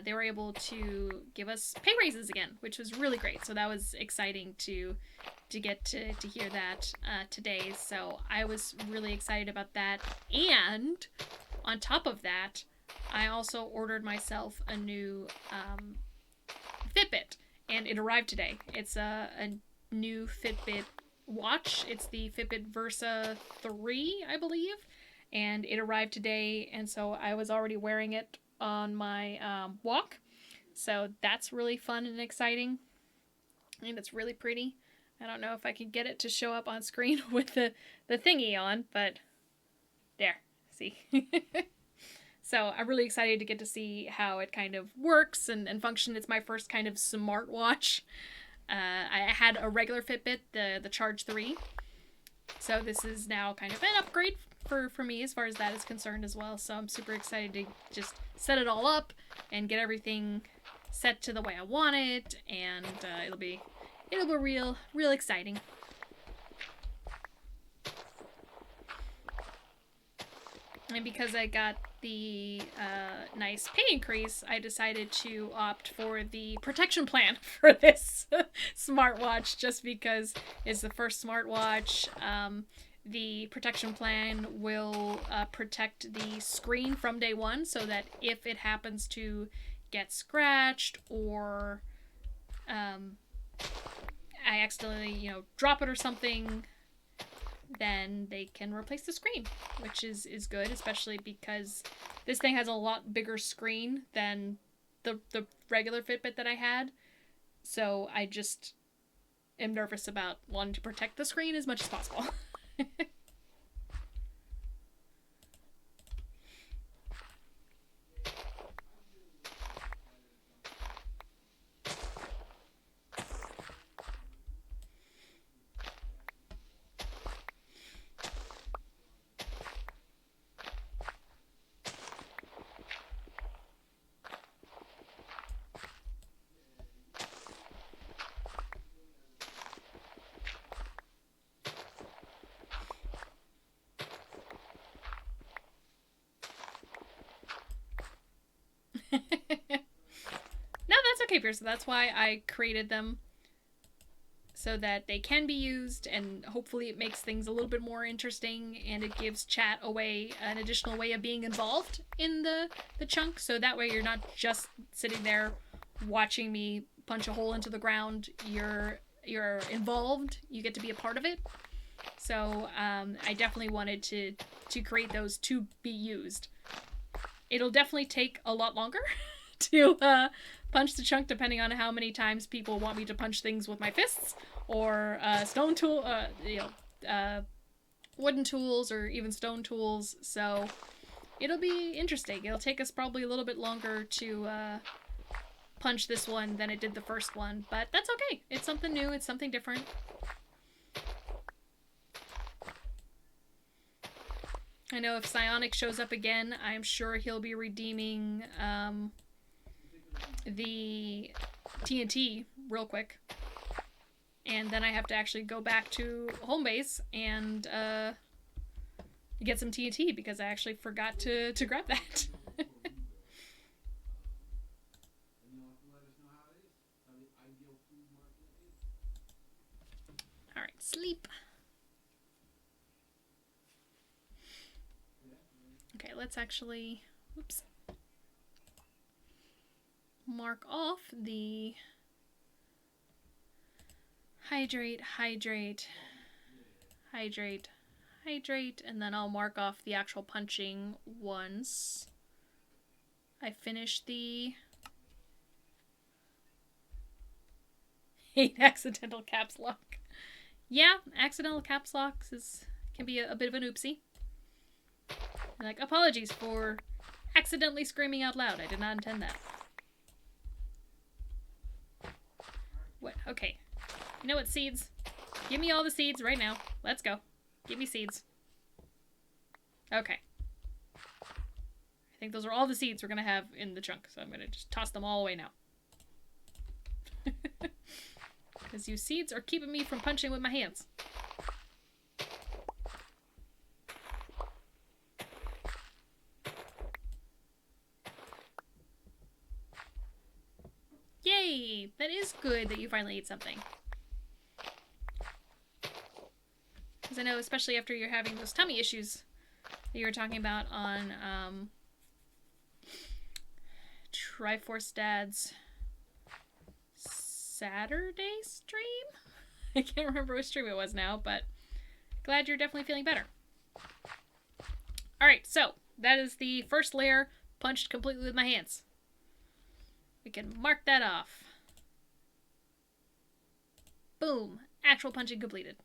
They were able to give us pay raises again, which was really great. So that was exciting to get to hear that today. So I was really excited about that. And on top of that, I also ordered myself a new Fitbit, and it arrived today. It's a new Fitbit watch. It's the Fitbit Versa 3, I believe, and it arrived today, and so I was already wearing it on my walk. So that's really fun and exciting, and it's really pretty. I don't know if I can get it to show up on screen with the thingy on, but there, see. So I'm really excited to get to see how it kind of works and function. It's my first kind of smartwatch. I had a regular Fitbit, the Charge 3. So this is now kind of an upgrade for me as far as that is concerned as well. So I'm super excited to just set it all up and get everything set to the way I want it. And it'll be real exciting. And because I got the nice pay increase, I decided to opt for the protection plan for this smartwatch, just because it's the first smartwatch. The protection plan will protect the screen from day one, so that if it happens to get scratched or I accidentally, drop it or something, then they can replace the screen, which is good, especially because this thing has a lot bigger screen than the regular Fitbit that I had. So I just am nervous about wanting to protect the screen as much as possible. No, that's okay, Pierce. That's why I created them, so that they can be used, and hopefully it makes things a little bit more interesting, and it gives chat an additional way of being involved in the chunk, so that way you're not just sitting there watching me punch a hole into the ground. You're involved. You get to be a part of it. So I definitely wanted to create those to be used. It'll definitely take a lot longer to punch the chunk, depending on how many times people want me to punch things with my fists, or stone tool, wooden tools, or even stone tools. So it'll be interesting. It'll take us probably a little bit longer to punch this one than it did the first one, but that's okay. It's something new. It's something different. I know if Psionic shows up again, I'm sure he'll be redeeming the TNT real quick. And then I have to actually go back to home base and get some TNT, because I actually forgot to grab that. Alright, sleep. Okay, let's actually, oops, mark off the hydrate, hydrate, hydrate, hydrate, and then I'll mark off the actual punching once I finish the 8 accidental caps lock. Yeah, accidental caps locks can be a bit of an oopsie. Like, apologies for accidentally screaming out loud. I did not intend that. What? Okay. You know what, seeds? Give me all the seeds right now. Let's go. Give me seeds. Okay. I think those are all the seeds we're going to have in the chunk, so I'm going to just toss them all away now. Because you seeds are keeping me from punching with my hands. Yay! That is good that you finally ate something. Because I know, especially after you're having those tummy issues that you were talking about on Triforce Dad's Saturday stream? I can't remember which stream it was now, but glad you're definitely feeling better. Alright, so that is the first layer punched completely with my hands. We can mark that off. Boom. Actual punching completed.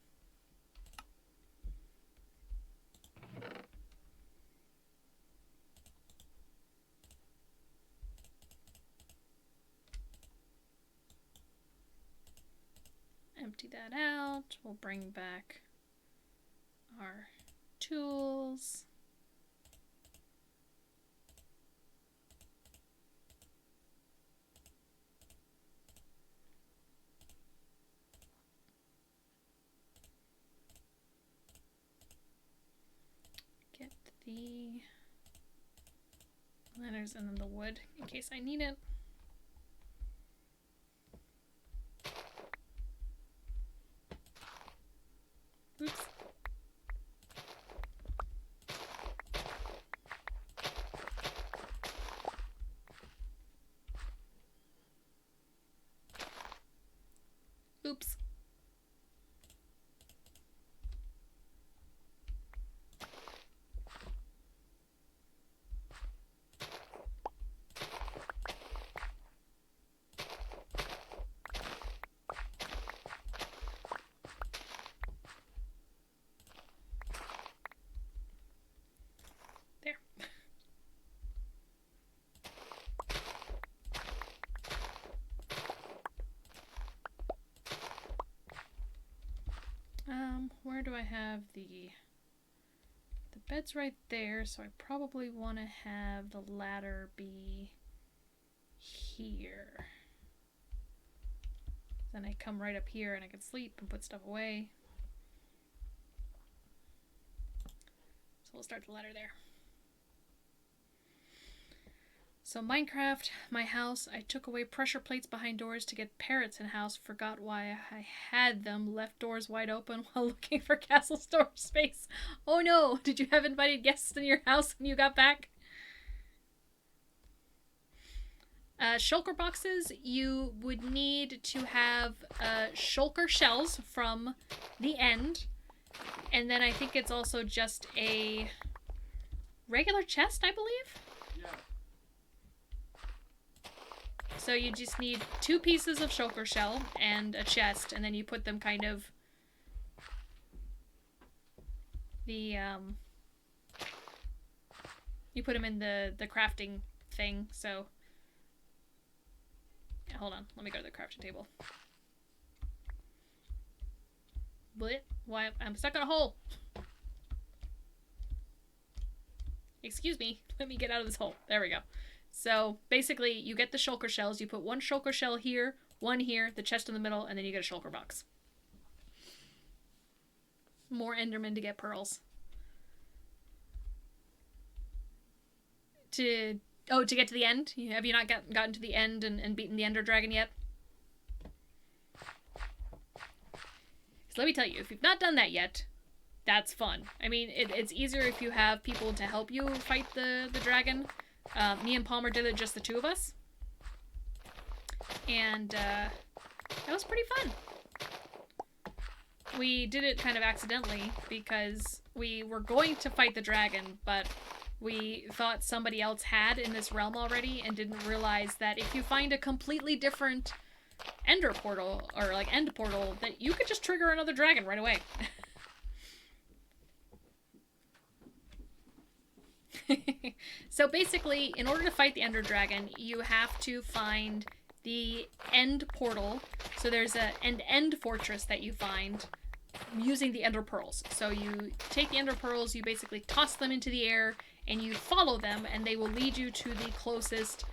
Empty that out. We'll bring back our tools. Get the ladders and then the wood in case I need it. Oops. Oops. There. Where do I have the bed's right there, so I probably want to have the ladder be here. Then I come right up here and I can sleep and put stuff away. So we'll start the ladder there. So Minecraft, my house, I took away pressure plates behind doors to get parrots in house. Forgot why I had them. Left doors wide open while looking for castle storage space. Oh no, did you have invited guests in your house when you got back? Shulker boxes, you would need to have shulker shells from the end. And then I think it's also just a regular chest, I believe? Yeah. So you just need 2 pieces of shulker shell and a chest, and then you put them kind of you put them in the crafting thing. So yeah, hold on, let me go to the crafting table. Blit, why I'm stuck in a hole. Excuse me, let me get out of this hole. There we go. So basically, you get the shulker shells. You put 1 shulker shell here, 1 here, the chest in the middle, and then you get a shulker box. More Endermen to get pearls. To get to the end? Have you not gotten to the end and beaten the Ender Dragon yet? So let me tell you, if you've not done that yet, that's fun. I mean, it's easier if you have people to help you fight the dragon. Me and Palmer did it, just the 2 of us. And that was pretty fun. We did it kind of accidentally because we were going to fight the dragon, but we thought somebody else had in this realm already and didn't realize that if you find a completely different ender portal, or like end portal, that you could just trigger another dragon right away. So basically, in order to fight the Ender Dragon, you have to find the end portal. So there's an end fortress that you find using the Ender Pearls. So you take the Ender Pearls, you basically toss them into the air, and you follow them, and they will lead you to the closest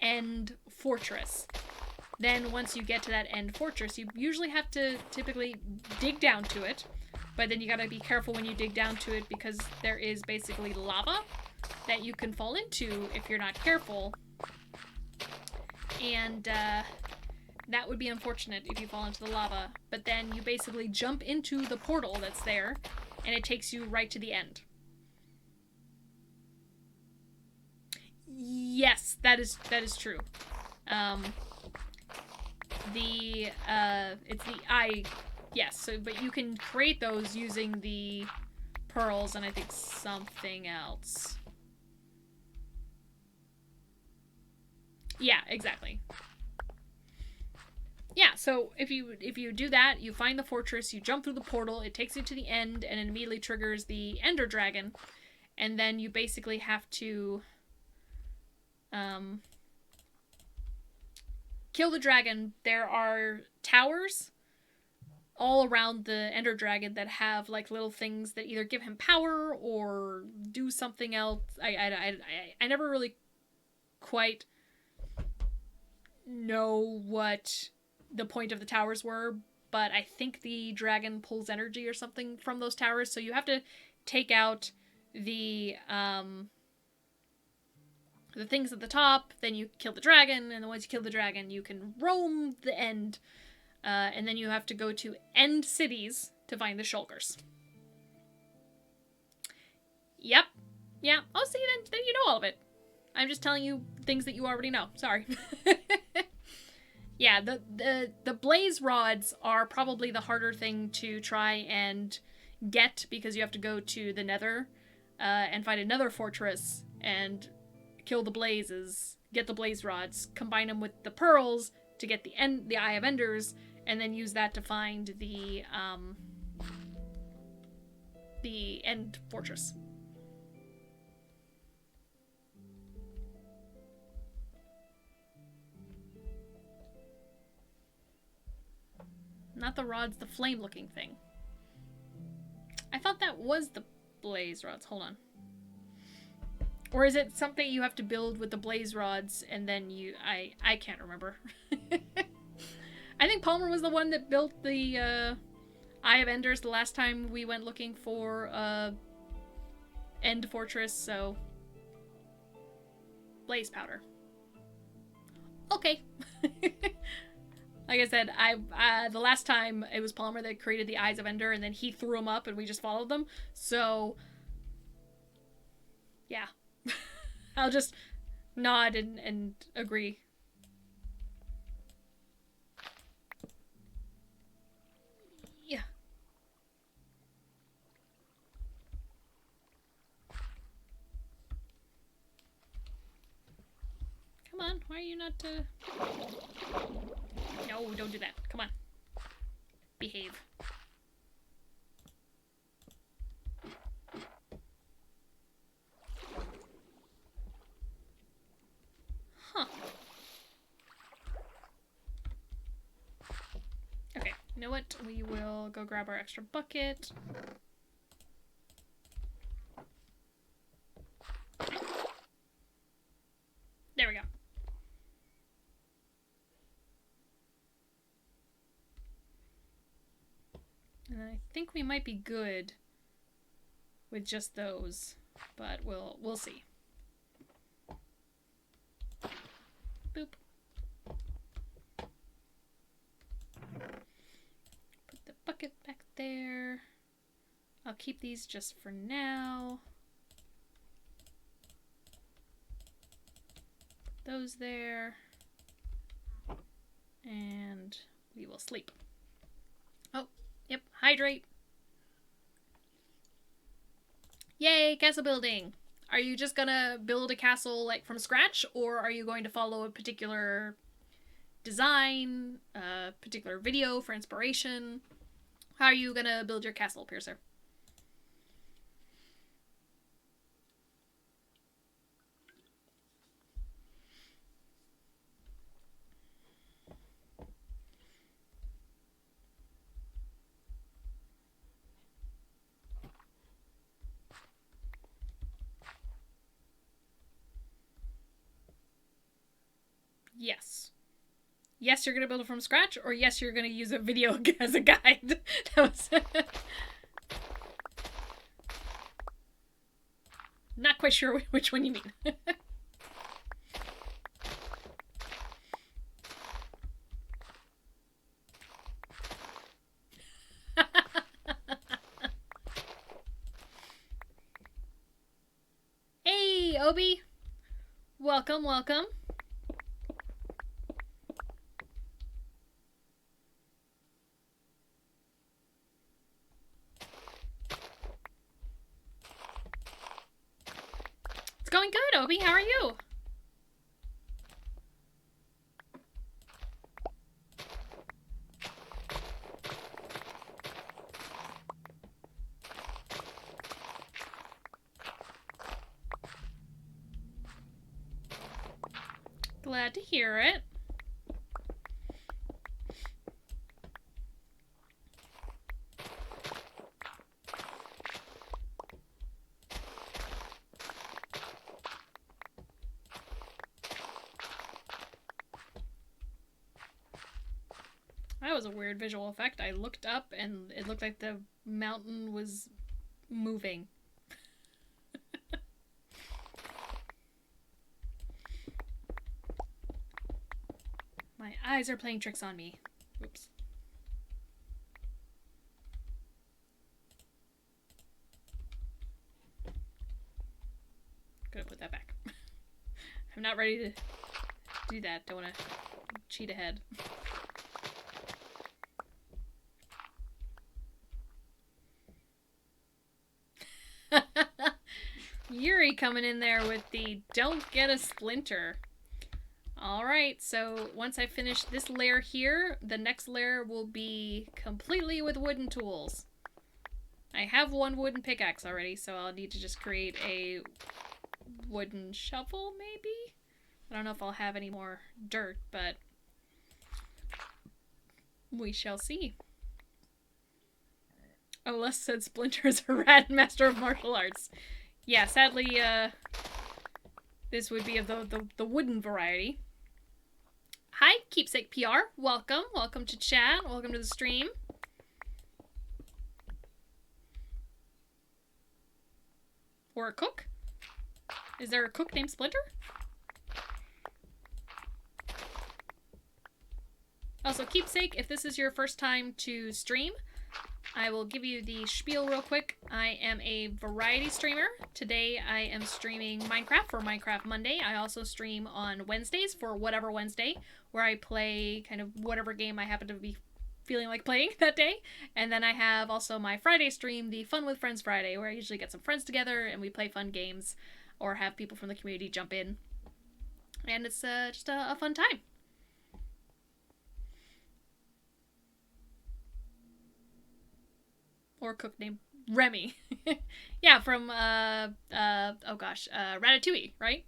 end fortress. Then once you get to that end fortress, you usually have to typically dig down to it. But then you gotta be careful when you dig down to it because there is basically lava that you can fall into if you're not careful. And that would be unfortunate if you fall into the lava. But then you basically jump into the portal that's there, and it takes you right to the end. Yes, that is true. It's the eye Yes, so, but you can create those using the pearls and I think something else. Yeah, exactly. Yeah, so if you do that, you find the fortress, you jump through the portal, it takes you to the end, and it immediately triggers the Ender Dragon, and then you basically have to kill the dragon. There are towers all around the Ender Dragon that have like little things that either give him power or do something else. I never really quite know what the point of the towers were, but I think the dragon pulls energy or something from those towers, so you have to take out the things at the top, then you kill the dragon, and then once you kill the dragon, you can roam the end, and then you have to go to end cities to find the shulkers. Yep. Yeah. Oh, see, then you know all of it. I'm just telling you things that you already know. Sorry. Yeah, the blaze rods are probably the harder thing to try and get because you have to go to the Nether and find another fortress and kill the blazes, get the blaze rods, combine them with the pearls to get the Eye of Enders, and then use that to find the end fortress. Not the rods, the flame-looking thing. I thought that was the blaze rods. Hold on. Or is it something you have to build with the blaze rods and then you... I can't remember. I think Palmer was the one that built the Eye of Enders the last time we went looking for End Fortress, so... Blaze powder. Okay. Like I said, the last time it was Palmer that created the Eyes of Ender, and then he threw them up, and we just followed them. So, yeah, I'll just nod and agree. Yeah. Come on, why are you not? No, don't do that. Come on. Behave. Huh. Okay, you know what? We will go grab our extra bucket. There we go. And I think we might be good with just those, but we'll see. Boop. Put the bucket back there. I'll keep these just for now. Put those there. And we will sleep. Oh, yep, hydrate. Yay, castle building! Are you just gonna build a castle like from scratch, or are you going to follow a particular design, a particular video for inspiration? How are you gonna build your castle, Piercer? Yes. Yes, you're going to build it from scratch, or yes, you're going to use a video as a guide. That was... Not quite sure which one you mean. Hey, Obi! Welcome, welcome. going good, Obi. How are you? Glad to hear it. That was a weird visual effect. I looked up and it looked like the mountain was moving. My eyes are playing tricks on me. Oops. Gonna put that back. I'm not ready to do that. Don't want to cheat ahead. Yuri coming in there with the don't get a splinter. Alright, so once I finish this layer here, the next layer will be completely with wooden tools. I have one wooden pickaxe already, so I'll need to just create a wooden shovel, maybe? I don't know if I'll have any more dirt, but we shall see. Oh, Les said Splinter's a rad master of martial arts. Yeah, sadly, this would be of the wooden variety. Hi, Keepsake PR. Welcome. Welcome to chat. Welcome to the stream. Or a cook? Is there a cook named Splinter? Also, Keepsake, if this is your first time to stream, I will give you the spiel real quick. I am a variety streamer. Today I am streaming Minecraft for Minecraft Monday. I also stream on Wednesdays for Whatever Wednesday, where I play kind of whatever game I happen to be feeling like playing that day. And then I have also my Friday stream, the Fun with Friends Friday, where I usually get some friends together and we play fun games or have people from the community jump in. And it's just a fun time. Or cook named Remy. Yeah, from, Ratatouille, right?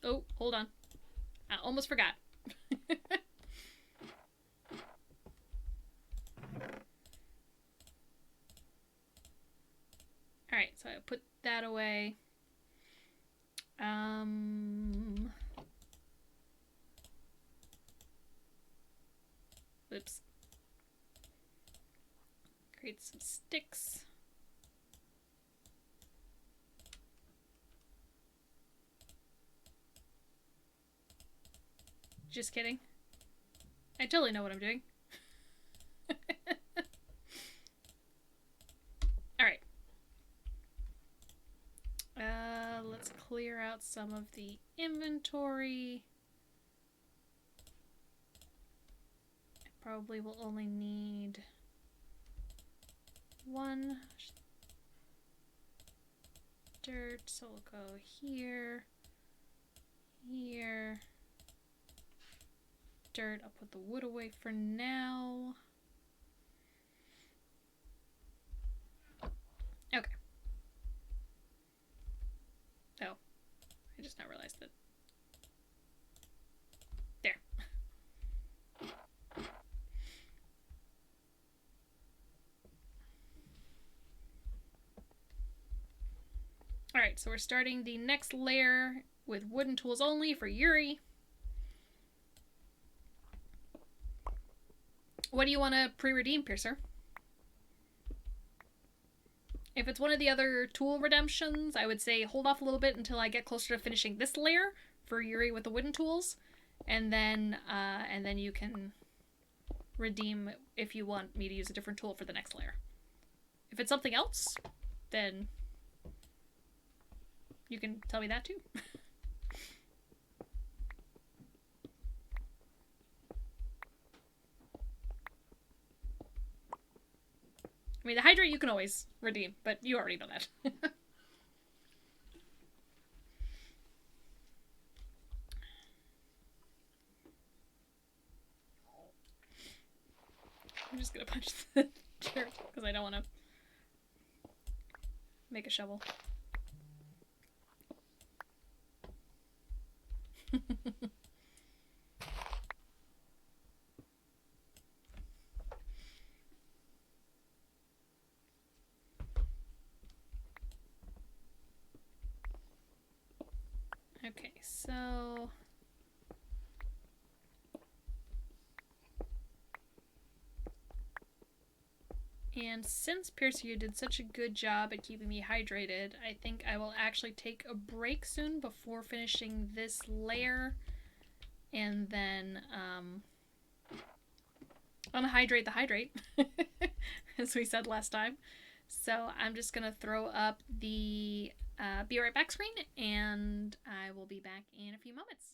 Oh, hold on. I almost forgot. Alright, so I put that away. Oops. Create some sticks. Just kidding. I totally know what I'm doing. Alright. Let's clear out some of the inventory. I probably will only need one dirt, so we'll go here, here. Dirt, I'll put the wood away for now. Okay. Oh, I just now realized that. There. Alright, so we're starting the next layer with wooden tools only for Yuri. What do you want to pre-redeem, Piercer? If it's one of the other tool redemptions, I would say hold off a little bit until I get closer to finishing this layer for Yuri with the wooden tools, and then you can redeem if you want me to use a different tool for the next layer. If it's something else, then you can tell me that too. I mean, the hydrate you can always redeem, but you already know that. I'm just gonna punch the chair because I don't want to make a shovel. Okay, so and since Piercy, you did such a good job at keeping me hydrated, I think I will actually take a break soon before finishing this layer, and then unhydrate the hydrate, as we said last time. So I'm just gonna throw up the be right back screen, and I will be back in a few moments.